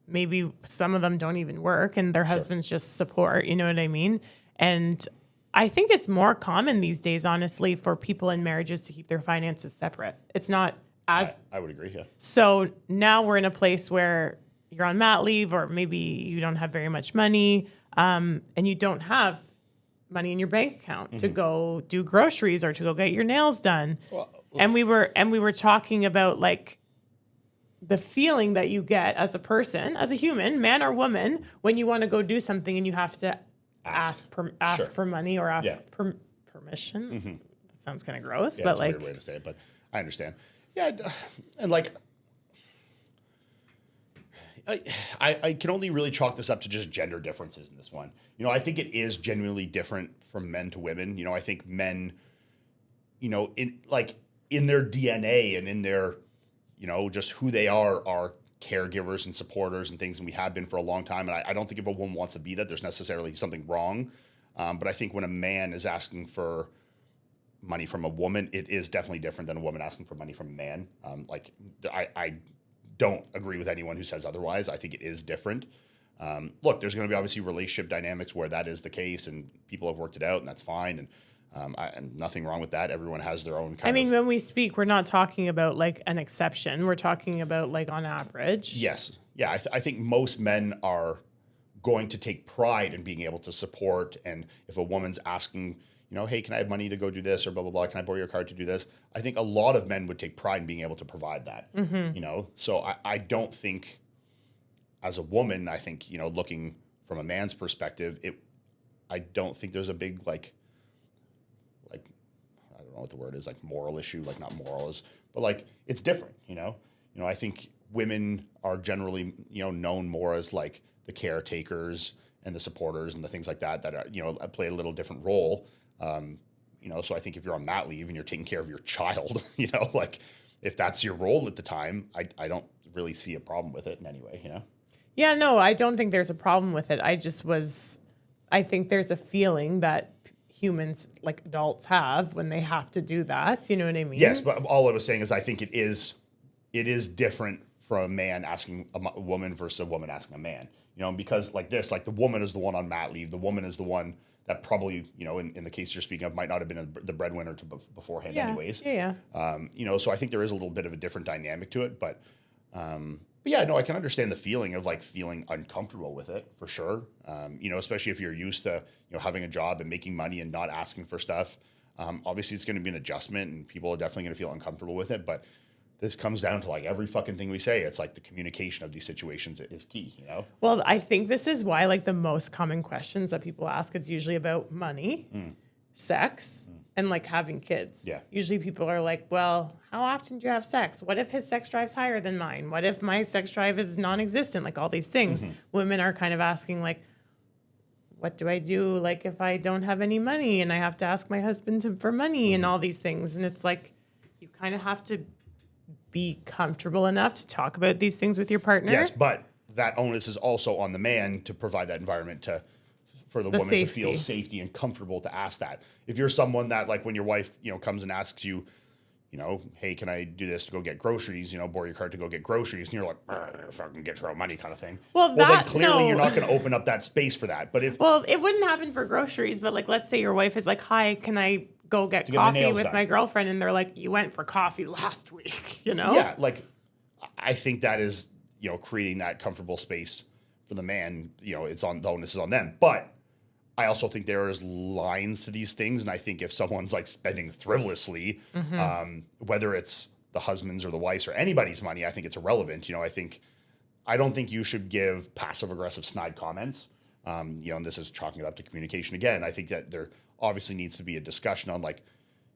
Maybe some of them don't even work and their husbands just support, you know what I mean? And I think it's more common these days, honestly, for people in marriages to keep their finances separate. It's not as... I would agree, yeah. So now we're in a place where you're on mat leave, or maybe you don't have very much money, and you don't have money in your bank account to go do groceries or to go get your nails done. And we were talking about like the feeling that you get as a person, as a human, man or woman, when you want to go do something and you have to ask for money or ask permission. That sounds kind of gross, but like, a weird way to say it, but I understand. Yeah, and like, I can only really chalk this up to just gender differences in this one. I think it is genuinely different from men to women. I think men, in their DNA and in their, just who they are caregivers and supporters and things, and we have been for a long time. And I don't think if a woman wants to be that, there's necessarily something wrong. But I think when a man is asking for money from a woman, it is definitely different than a woman asking for money from a man. I don't agree with anyone who says otherwise. I think it is different. Look, there's going to be obviously relationship dynamics where that is the case, and people have worked it out, and that's fine. And nothing wrong with that. Everyone has their own kind of... when we speak, we're not talking about like an exception. We're talking about like on average. Yes. Yeah. I think most men are going to take pride in being able to support. And if a woman's asking, hey, can I have money to go do this or blah, blah, blah. Can I borrow your card to do this? I think a lot of men would take pride in being able to provide that, So I don't think as a woman, I think, looking from a man's perspective, I don't think there's a big, like, I don't know what the word is, like moral issue, like not morals, but like it's different, I think women are generally, known more as like the caretakers and the supporters and the things like that are, play a little different role. So I think if you're on mat leave and you're taking care of your child, like if that's your role at the time, I don't really see a problem with it in any way, Yeah, no, I don't think there's a problem with it. I think there's a feeling that humans, like adults, have when they have to do that. You know what I mean? Yes, but all I was saying is I think it is different from a man asking a woman versus a woman asking a man. Because like this, like the woman is the one on mat leave. The woman is the one that probably, in the case you're speaking of, might not have been the breadwinner beforehand anyways. Yeah. So I think there is a little bit of a different dynamic to it. But yeah, no, I can understand the feeling of like feeling uncomfortable with it for sure. Especially if you're used to, having a job and making money and not asking for stuff. Obviously, it's going to be an adjustment and people are definitely going to feel uncomfortable with it. But this comes down to like every fucking thing we say. It's like the communication of these situations is key, Well, I think this is why like the most common questions that people ask, it's usually about money, sex, and like having kids. Yeah. Usually people are like, well, how often do you have sex? What if his sex drive's higher than mine? What if my sex drive is non-existent? Like all these things. Women are kind of asking like, what do I do? Like if I don't have any money and I have to ask my husband for money and all these things. And it's like, you kind of have to be comfortable enough to talk about these things with your partner. Yes, but that onus is also on the man to provide that environment for the woman safety. to feel safety and comfortable to ask that. If you're someone that like when your wife, comes and asks you, hey, can I do this to go get groceries? Borrow your card to go get groceries, and you're like, fucking get your own money kind of thing. Well, then clearly you're not going to open up that space for that. But well, it wouldn't happen for groceries, but like let's say your wife is like, hi, can I go get my coffee nails with done. my girlfriend, and they're like, you went for coffee last week, Yeah, like I think that is, creating that comfortable space for the man, it's on the onus is on them. But I also think there is lines to these things. And I think if someone's like spending frivolously, whether it's the husband's or the wife's or anybody's money, I think it's irrelevant. I don't think you should give passive aggressive snide comments. And this is chalking it up to communication again. I think that there obviously needs to be a discussion on like,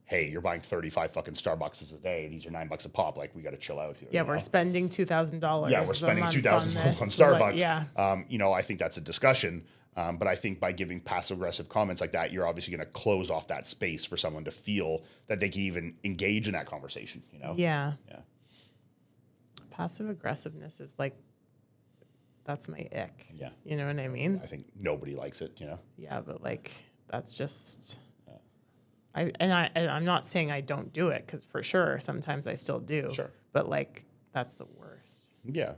hey, you're buying 35 fucking Starbucks a day. These are $9 a pop. Like, we got to chill out here. Yeah, we're spending $2,000. Yeah, we're spending $2,000 on Starbucks. I think that's a discussion. But I think by giving passive aggressive comments like that, you're obviously going to close off that space for someone to feel that they can even engage in that conversation. Yeah. Passive aggressive-ness is like, that's my ick. Yeah. You know what I mean? I think nobody likes it. Yeah, but like that's just. I'm not saying I don't do it because for sure sometimes I still do. Sure. But like that's the worst. Yeah,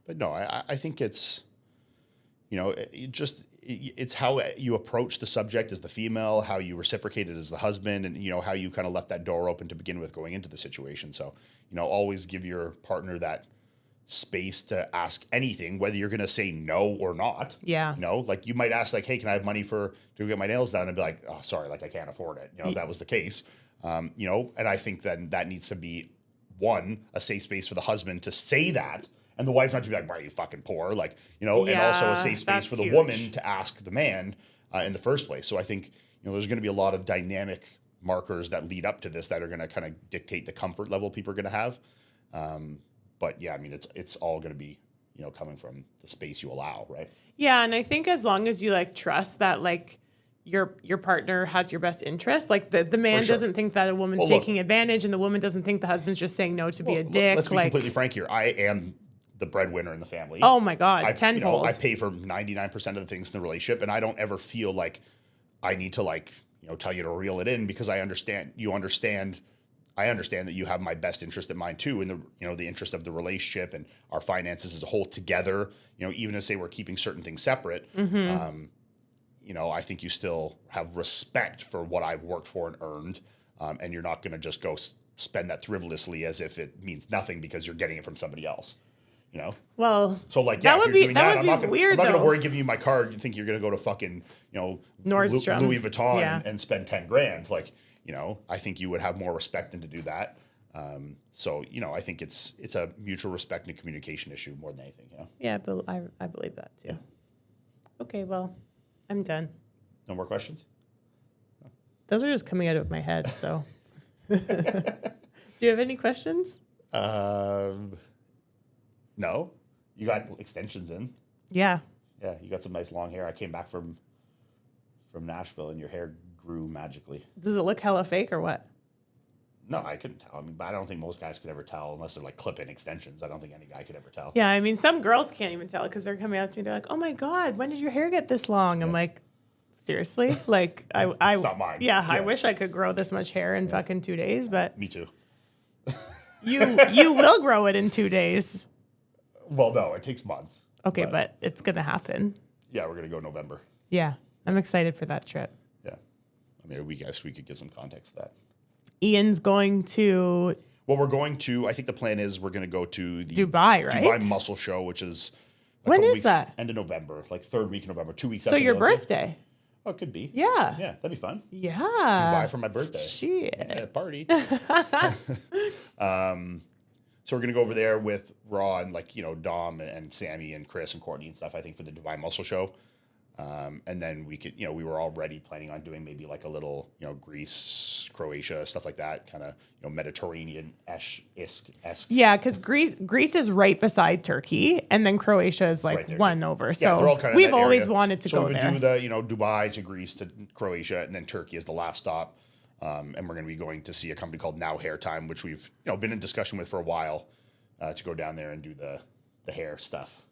but no, I think it's, it's how you approach the subject as the female, how you reciprocate it as the husband, and how you kind of left that door open to begin with going into the situation. So always give your partner that space to ask anything, whether you're going to say no or not. Yeah. Like you might ask like, hey, can I have money to get my nails done? And be like, oh, sorry, like I can't afford it. If that was the case, and I think then that needs to be a safe space for the husband to say that. And the wife not to be like, why are you fucking poor? Like, and also a safe space for the woman to ask the man in the first place. So I think, there's going to be a lot of dynamic markers that lead up to this that are going to kind of dictate the comfort level people are going to have. But yeah, I mean, it's all going to be, coming from the space you allow, right? Yeah, and I think as long as you like trust that like your partner has your best interest, like the man doesn't think that a woman's taking advantage, and the woman doesn't think the husband's just saying no to be a dick. Let's be completely frank here. I am the breadwinner in the family. Oh my God, tenfold. I pay for 99% of the things in the relationship, and I don't ever feel like I need to like, tell you to reel it in because I understand that you have my best interest in mind too, and the interest of the relationship and our finances as a whole together. Even if say we're keeping certain things separate, I think you still have respect for what I've worked for and earned, and you're not going to just go spend that frivolously as if it means nothing because you're getting it from somebody else. you know? Well, So like, yeah, that if would you're be doing that, that I'm would not be gonna, weird. I'm not going though. to worry giving you my card. You think you're going to go to fucking, you know, Nordstrom. Louis Vuitton Yeah. and spend 10 grand. Like, you know, I think you would have more respect than to do that. So, you know, I think it's a mutual respect and communication issue more than anything, you know? Yeah, but I believe that too. Yeah. Okay, well, I'm done. No more questions? Those are just coming out of my head. So, do you have any questions? No. You got extensions in. Yeah. Yeah, you got some nice long hair. I came back from Nashville and your hair grew magically. Does it look hella fake or what? No, I couldn't tell. I mean, but I don't think most guys could ever tell unless they're like clip-in extensions. I don't think any guy could ever tell. Yeah, I mean, some girls can't even tell because they're coming out to me. They're like, "Oh my god, when did your hair get this long?" I'm like, seriously? Like, I It's not mine. Yeah, Yeah. I wish I could grow this much hair in fucking 2 days, but Me too. you will grow it in 2 days. Well, no, it takes months. Okay, but it's gonna happen. Yeah, we're gonna go November. Yeah, I'm excited for that trip. Yeah, I mean, we guess we could give some context to that. Ian's going to Well, we're going to. I think the plan is we're gonna go to the Dubai, right? Dubai Muscle Show, which is When couple is weeks, that? End of November, like third week of November, 2 weeks. So after your the Olympia. birthday? Oh, it could be. Yeah. Yeah, that'd be fun. Yeah. Dubai for my birthday. Shit. Yeah, party. So we're gonna go over there with Raw and like, you know, Dom and Sammy and Chris and Courtney and stuff, I think, for the Dubai Muscle Show. And then we could, you know, we were already planning on doing maybe like a little, you know, Greece, Croatia, stuff like that, kind of, you know, Mediterranean-esque. Yeah, because Greece is right beside Turkey, and then Croatia is like Right there, one too. over. Yeah, So they're all kind of we've that always area. wanted to so go we would there. do the, you know, Dubai to Greece to Croatia, and then Turkey as the last stop. And we're going to be going to see a company called Now Hair Time, which we've, you know, been in discussion with for a while, to go down there and do the hair stuff.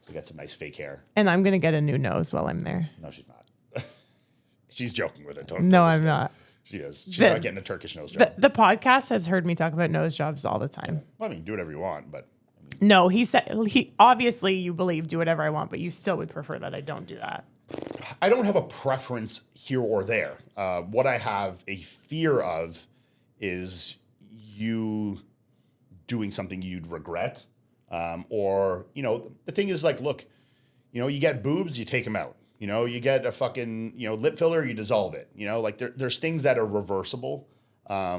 So get some nice fake hair. And I'm gonna get a new nose while I'm there. No, she's not. She's joking with it. Don't No, don't I'm not. She is. She's The- not getting a Turkish nose job. The podcast has heard me talk about nose jobs all the time. Well, I mean, do whatever you want, but No, he said he obviously you believe do whatever I want, but you still would prefer that I don't do that. I don't have a preference here or there. What I have a fear of is you doing something you'd regret. Or, you know, the thing is like, look, you know, you get boobs, you take them out. You know, you get a fucking, you know, lip filler, you dissolve it. You know, like there's things that are reversible. A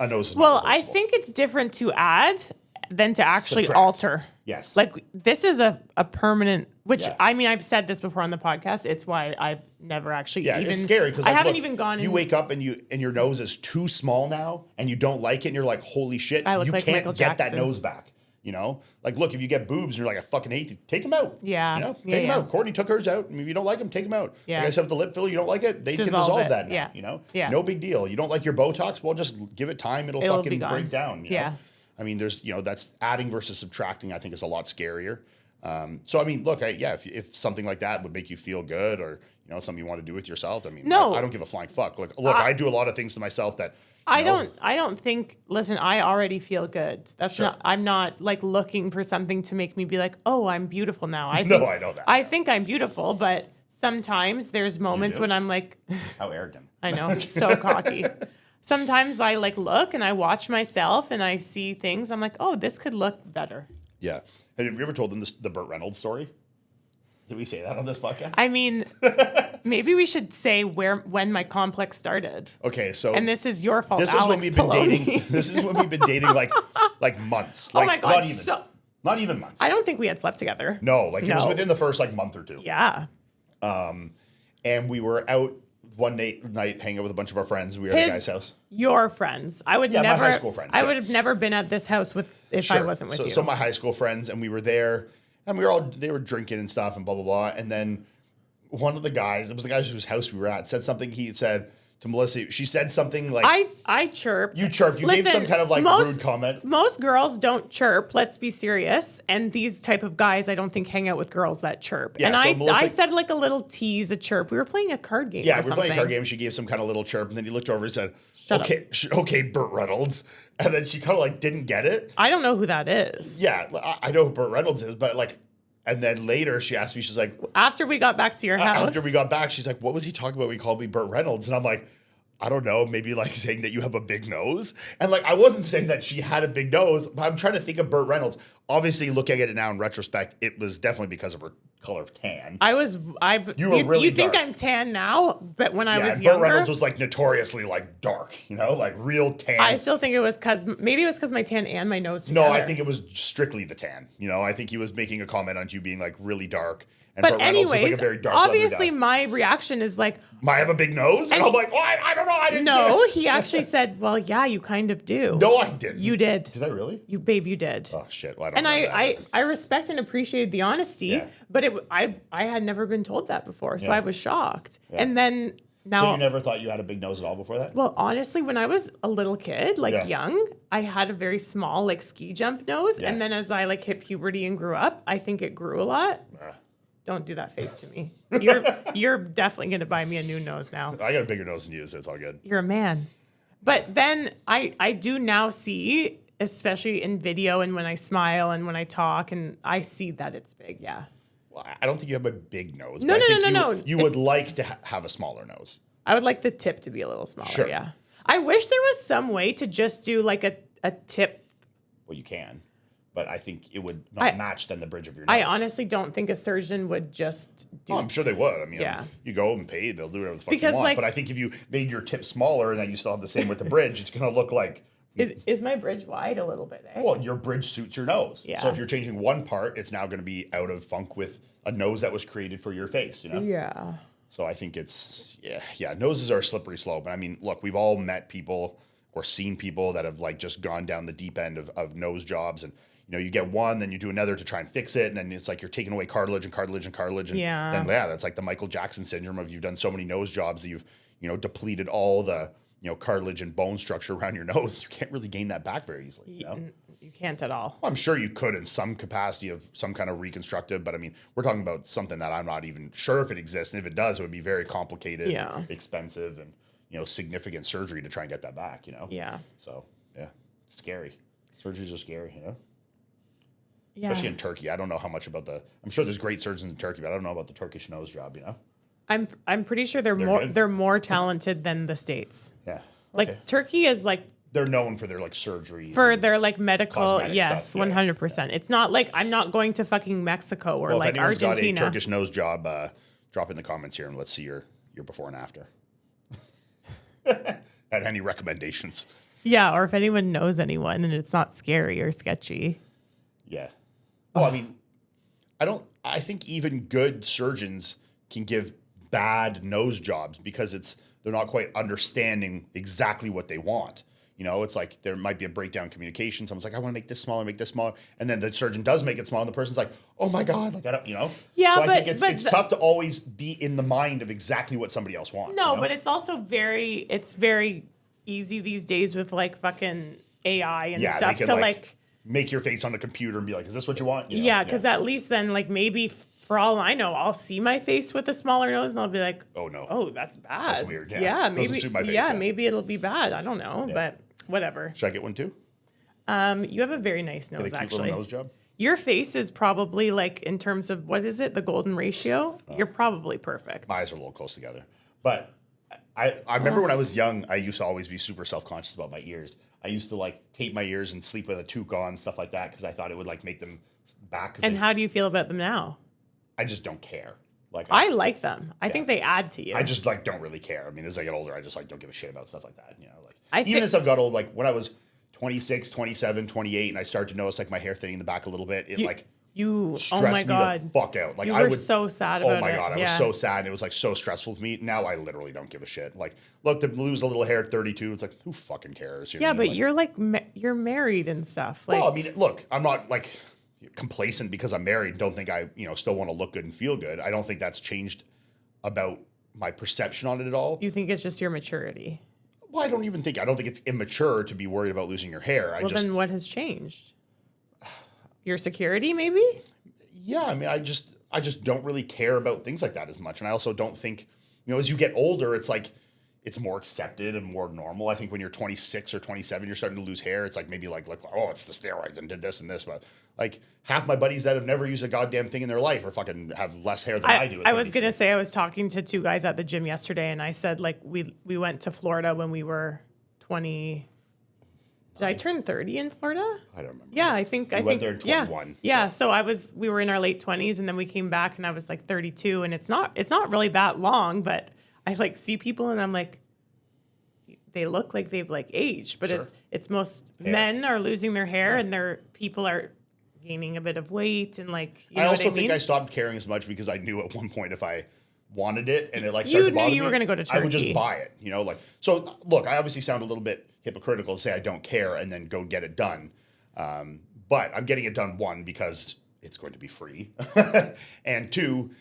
nose is not Well, I reversible. think it's different to add than to actually Subtract. alter. Yes. Like this is a permanent, which Yeah. I mean, I've said this before on the podcast. It's why I've never actually Yeah, even. it's scary because I haven't even gone. You wake up and your nose is too small now, and you don't like it, and you're like, holy shit, I look you like can't Michael get that Jackson. nose back. You know, like look, if you get boobs and you're like, I fucking hate these, take them out. Yeah. you know, Yeah, take them yeah. out. Courtney took hers out. I mean, if you don't like them, take them out. Yeah. Like I said with the lip filler, you don't like it, they can Dissolve dissolve it. that now. Yeah. You know, Yeah. no big deal. You don't like your Botox? Well, just give it time. It'll be fucking gone. break down. You know? Yeah. I mean, there's, you know, that's adding versus subtracting. I think is a lot scarier. So I mean, look, if something like that would make you feel good, or you know, something you want to do with yourself, I mean, No. I don't give a flying fuck. Look, I do a lot of things to myself that I you know, don't think, listen, I already feel good. That's Sure. not, I'm not like looking for something to make me be like, oh, I'm beautiful now. I No, think, I know that. I think I'm beautiful, but sometimes there's moments do? when I'm like, How arrogant. I know, so cocky. Sometimes I like look and I watch myself and I see things. I'm like, oh, this could look better. Yeah. Have you ever told them the Burt Reynolds story? Did we say that on this podcast? I mean, maybe we should say when my complex started. Okay, so And this is your fault, this is when Alex we've been Poloni. dating. This is when we've been dating like months. Oh Like, my God, not even. so- Not even months. I don't think we had slept together. No, like it was No. within the first like month or two. Yeah. And we were out one night hanging out with a bunch of our friends. We were at a guy's house. Your friends. I would Yeah, my never. high school friends, I yeah. would have never been at this house if I wasn't with you. So my high school friends, and we were there, and they were drinking and stuff, and blah blah blah. And then one of the guys, it was the guy whose house we were at, said something. He said to Melissa, she said something like, I chirped. "You chirped. You gave some kind of like rude comment." Most girls don't chirp. Let's be serious. And these type of guys, I don't think hang out with girls that chirp. Yeah, and so I Melissa- said like a little tease, a chirp. We were playing a card game. Yeah, or we were something. playing a card game. She gave some kind of little chirp, and then he looked over and said, Shut "Okay, okay, Burt Reynolds." And then she kind of like didn't get it. I don't know who that is. Yeah, I know who Burt Reynolds is, but like, and then later she asked me, she's like, After we got back to your house. after we got back, she's like, "What was he talking about? He called me Burt Reynolds," and I'm like, I don't know, maybe like saying that you have a big nose. And like, I wasn't saying that she had a big nose, but I'm trying to think of Burt Reynolds. Obviously, looking at it now in retrospect, it was definitely because of her color of tan. You were really You think dark. I'm tan now, but when I was and younger, Burt Reynolds was like notoriously like dark, like real tan. I still think it was because my tan and my nose together. No, I think it was strictly the tan. I think he was making a comment on you being like really dark. And But Burt Reynolds was anyways, like a very dark, obviously lovely guy. my reaction is like, I have a big nose? And I'm like, oh, I don't know. I didn't see no, it. he actually said, well, yeah, you kind of do. No, I didn't. You did. Did I really? You did. Oh, shit. Well, I don't And know that. I respect and appreciated the honesty, Yeah. but I had never been told that before, so Yeah. I was shocked. Yeah. And then now, So you never thought you had a big nose at all before that? well, honestly, when I was a little kid, like Yeah. young, I had a very small, like ski jump nose, Yeah. and then as I like hit puberty and grew up, I think it grew a lot. Don't do that face to me. You're definitely gonna buy me a new nose now. I got a bigger nose than you, so it's all good. You're a man. But then I do now see, especially in video and when I smile and when I talk, and I see that it's big. Yeah. Well, I don't think you have a big nose. No, but I no, think no. You would like to have a smaller nose. I would like the tip to be a little smaller. Sure. Yeah. I wish there was some way to just do like a tip. Well, you can, but I think it would not match then the bridge of your nose. I honestly don't think a surgeon would just do. Oh, I'm sure they would. I mean, Yeah. you go and pay, they'll do whatever the fuck Because, you want. like- But I think if you made your tip smaller and then you still have the same with the bridge, it's going to look like, Is my bridge wide a little bit? Eh? well, your bridge suits your nose. Yeah. So if you're changing one part, it's now going to be out of funk with a nose that was created for your face, Yeah. So I think it's, noses are a slippery slope. And I mean, look, we've all met people or seen people that have like just gone down the deep end of nose jobs. And, you get one, then you do another to try and fix it. And then it's like you're taking away cartilage and cartilage and cartilage. And Yeah. then, that's like the Michael Jackson syndrome of you've done so many nose jobs that you've, depleted all the, cartilage and bone structure around your nose. You can't really gain that back very easily, You can't at all. Well, I'm sure you could in some capacity of some kind of reconstructive, but I mean, we're talking about something that I'm not even sure if it exists. And if it does, it would be very complicated, Yeah. expensive, and, significant surgery to try and get that back, Yeah. So, yeah, it's scary. Surgeries are scary, Yeah. Especially in Turkey. I don't know how much about I'm sure there's great surgeons in Turkey, but I don't know about the Turkish nose job, I'm pretty sure they're good? more talented than the States. Yeah. Like Okay. Turkey is like They're known for their like surgery. for their like medical, Cosmetic yes, stuff, yeah. 100%. It's not like I'm not going to fucking Mexico or Well, like if anyone's Argentina. got a Turkish nose job, drop in the comments here and let's see your before and after. And any recommendations. Yeah, or if anyone knows anyone and it's not scary or sketchy. Yeah. Well, I mean, I think even good surgeons can give bad nose jobs because they're not quite understanding exactly what they want. It's like there might be a breakdown in communication. Someone's like, I want to make this smaller. And then the surgeon does make it small and the person's like, oh my God, like I don't, Yeah, so I but- think but it's tough to always be in the mind of exactly what somebody else wants. No, but it's also very easy these days with like fucking AI and they stuff can to like make your face on a computer and be like, is this what you want? yeah, because at least then like maybe for all I know, I'll see my face with a smaller nose and I'll be like, Oh no. oh, that's bad. That's weird, yeah. Doesn't maybe suit my face, yeah, yeah. maybe it'll be bad. I don't know, but whatever. Should I get one too? You have a very nice Get a nose, cute actually. little nose job? Your face is probably like in terms of what is it, the golden ratio? You're probably perfect. My eyes are a little close together. But I remember when I was young, I used to always be super self-conscious about my ears. I used to like tape my ears and sleep with a toque on, stuff like that, because I thought it would like make them back. And how do you feel about them now? I just don't care. Like I like them. I think they add to you. I just like don't really care. I mean, as I get older, I just like don't give a shit about stuff like that. Like I even think- as I've got old, like when I was 26, 27, 28, and I started to notice like my hair thinning in the back a little bit, it like oh stressed my me God. the fuck out. Like You I were would so sad Oh about my it. God, I was so sad. And it was like so stressful to me. Now I literally don't give a shit. Like, look, to lose a little hair at 32, it's like who fucking cares? Yeah, but you're like you're married and stuff. Like, well, I mean, look, I'm not like complacent because I'm married. Don't think I, still want to look good and feel good. I don't think that's changed about my perception on it at all. you think it's just your maturity. Well, I don't think it's immature to be worried about losing your hair. Well, then what has changed? Your security, maybe? Yeah, I mean, I just don't really care about things like that as much. And I also don't think, as you get older, it's like it's more accepted and more normal. I think when you're 26 or 27, you're starting to lose hair. It's like maybe like oh, it's the steroids and did this and this. But like half my buddies that have never used a goddamn thing in their life or fucking have less hair than I do. I was going to say, I was talking to two guys at the gym yesterday, and I said, like, we went to Florida when we were 20. Did I turn 30 in Florida? I don't remember. Yeah, I think went there in 21. Yeah, so we were in our late 20s, and then we came back, and I was like 32, and it's not really that long, but I like see people, and I'm like, they look like they've like aged, but Sure. it's most Hair. men are losing their hair, and their people are gaining a bit of weight, and like, you know I also what I mean? think I stopped caring as much because I knew at one point if I wanted it and it like You started to knew bother you me, were gonna go to I would Turkey. just buy it, you know, like, so look, I obviously sound a little bit hypocritical to say I don't care and then go get it done. But I'm getting it done, one, because it's going to be free. And two,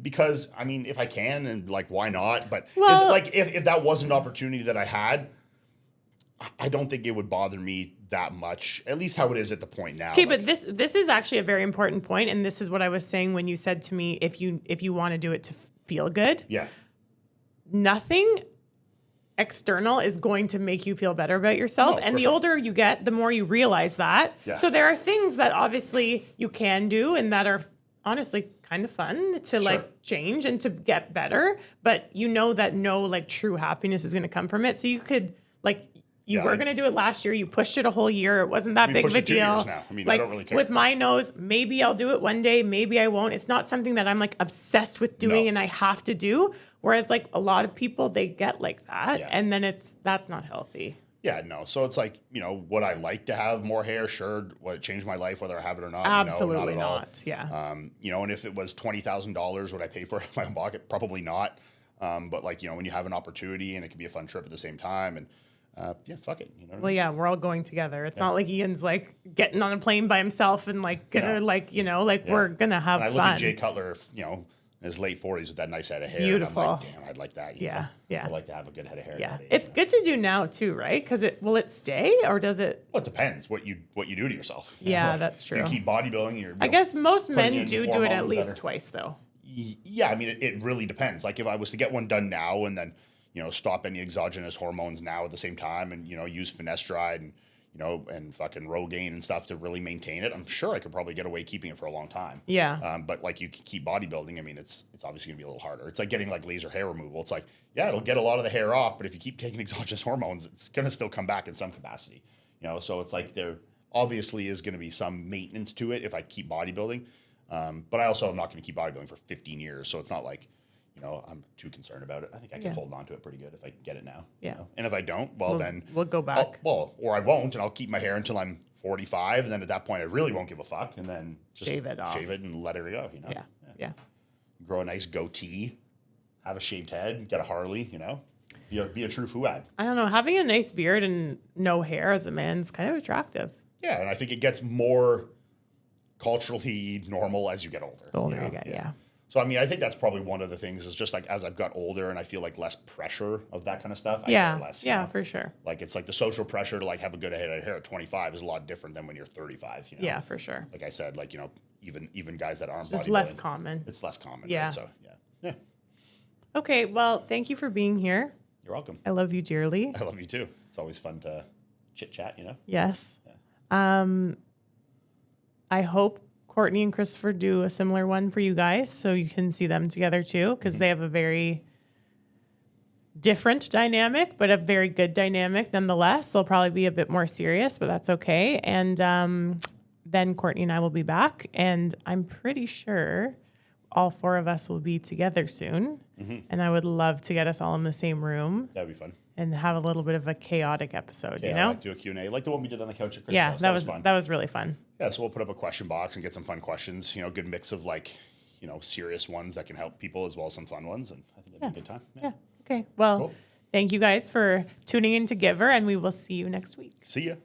because I mean, if I can and like, why not? But Well- like, if that was an opportunity that I had, I don't think it would bother me that much, at least how it is at the point now. Okay, Like, but this is actually a very important point, and this is what I was saying when you said to me, if you want to do it to feel good, yeah, nothing external is going to make you feel better about yourself. No, of And course the not. older you get, the more you realize that. Yeah. So there are things that obviously you can do and that are honestly kind of fun to like change and to get better, but you know that no like true happiness is going to come from it. So you could like you Yeah, were I- going to do it last year. You pushed it a whole year. It wasn't that We big of pushed a it 2 deal. years now. I mean, I like, don't really care. with my nose, maybe I'll do it one day. Maybe I won't. It's not something that I'm like obsessed with doing No. and I have to do. Whereas like a lot of people, they get like that. Yeah. And then that's not healthy. Yeah, no. So it's like, you know, would I like to have more hair? Sure. Would it change my life whether I have it or not? Absolutely no, not. At all. not. Yeah. You know, and if it was $20,000, would I pay for it in my own pocket? Probably not. But like, you know, when you have an opportunity and it can be a fun trip at the same time, and yeah, fuck it. You know what I Well, yeah, we're all going together. It's not like Ian's like getting on a plane by himself and like gonna No. like, you know, like Yeah. we're gonna have And I fun. look at Jay Cutler, you know, in his late 40s with that nice head of hair. Beautiful. And I'm like, damn, I'd like that. You Yeah, know? yeah. I'd like to have a good head of hair. at Yeah. that age, It's you know? good to do now too, right? Because will it stay or does it? Well, it depends what you do to yourself. You Yeah, know? that's You true. keep bodybuilding. I guess most putting men in do it hormones at that least are- twice though. Yeah, I mean, it really depends. Like if I was to get one done now and then, you know, stop any exogenous hormones now at the same time and, you know, use finasteride and, you know, and fucking Rogaine and stuff to really maintain it, I'm sure I could probably get away keeping it for a long time. Yeah. But like you keep bodybuilding, I mean, it's obviously gonna be a little harder. It's like getting like laser hair removal. It's like, yeah, it'll get a lot of the hair off, but if you keep taking exogenous hormones, it's gonna still come back in some capacity. You know, so it's like there obviously is gonna be some maintenance to it if I keep bodybuilding. But I also am not gonna keep bodybuilding for 15 years. So it's not like, you know, I'm too concerned about it. I think I can Yeah. hold on to it pretty good if I get it now. Yeah. You know? And if I don't, well, then we'll go back. or I won't, and I'll keep my hair until I'm 45, and then at that point, I really won't give a fuck, and then just Shave it off. shave it and let it go. You know, Yeah. grow a nice goatee, have a shaved head, get a Harley. You know, be a true fuad. I don't know. Having a nice beard and no hair as a man is kind of attractive. Yeah, and I think it gets more culturally normal as you get older. The older know? you get, yeah. So I mean, I think that's probably one of the things is just like as I've got older and I feel like less pressure of that kind of stuff. I Yeah. care less, you Yeah, know? for sure. Like it's like the social pressure to like have a good head of hair at 25 is a lot different than when you're 35. You know? Yeah, for sure. Like I said, like, you know, even guys that aren't Just less bodybuilding, common. it's less common. Yeah. Right? So yeah. Okay, well, thank you for being here. You're welcome. I love you dearly. I love you too. It's always fun to chit chat, you know? Yes. I hope Courtney and Christopher do a similar one for you guys so you can see them together too because they have a very different dynamic, but a very good dynamic nonetheless. They'll probably be a bit more serious, but that's okay. And then Courtney and I will be back, and I'm pretty sure all four of us will be together soon. And I would love to get us all in the same room That'd be fun. and have a little bit of a chaotic episode, Yeah, you know? like do a Q&A, like the one we did on the couch at Chris's Yeah, house. that was fun. that was really fun. Yeah, so we'll put up a question box and get some fun questions. You know, good mix of like, you know, serious ones that can help people as well as some fun ones. And I think that'd be a good time. Yeah. Okay. Well, Cool. thank you guys for tuning in to GIVN'R, and we will see you next week. See ya.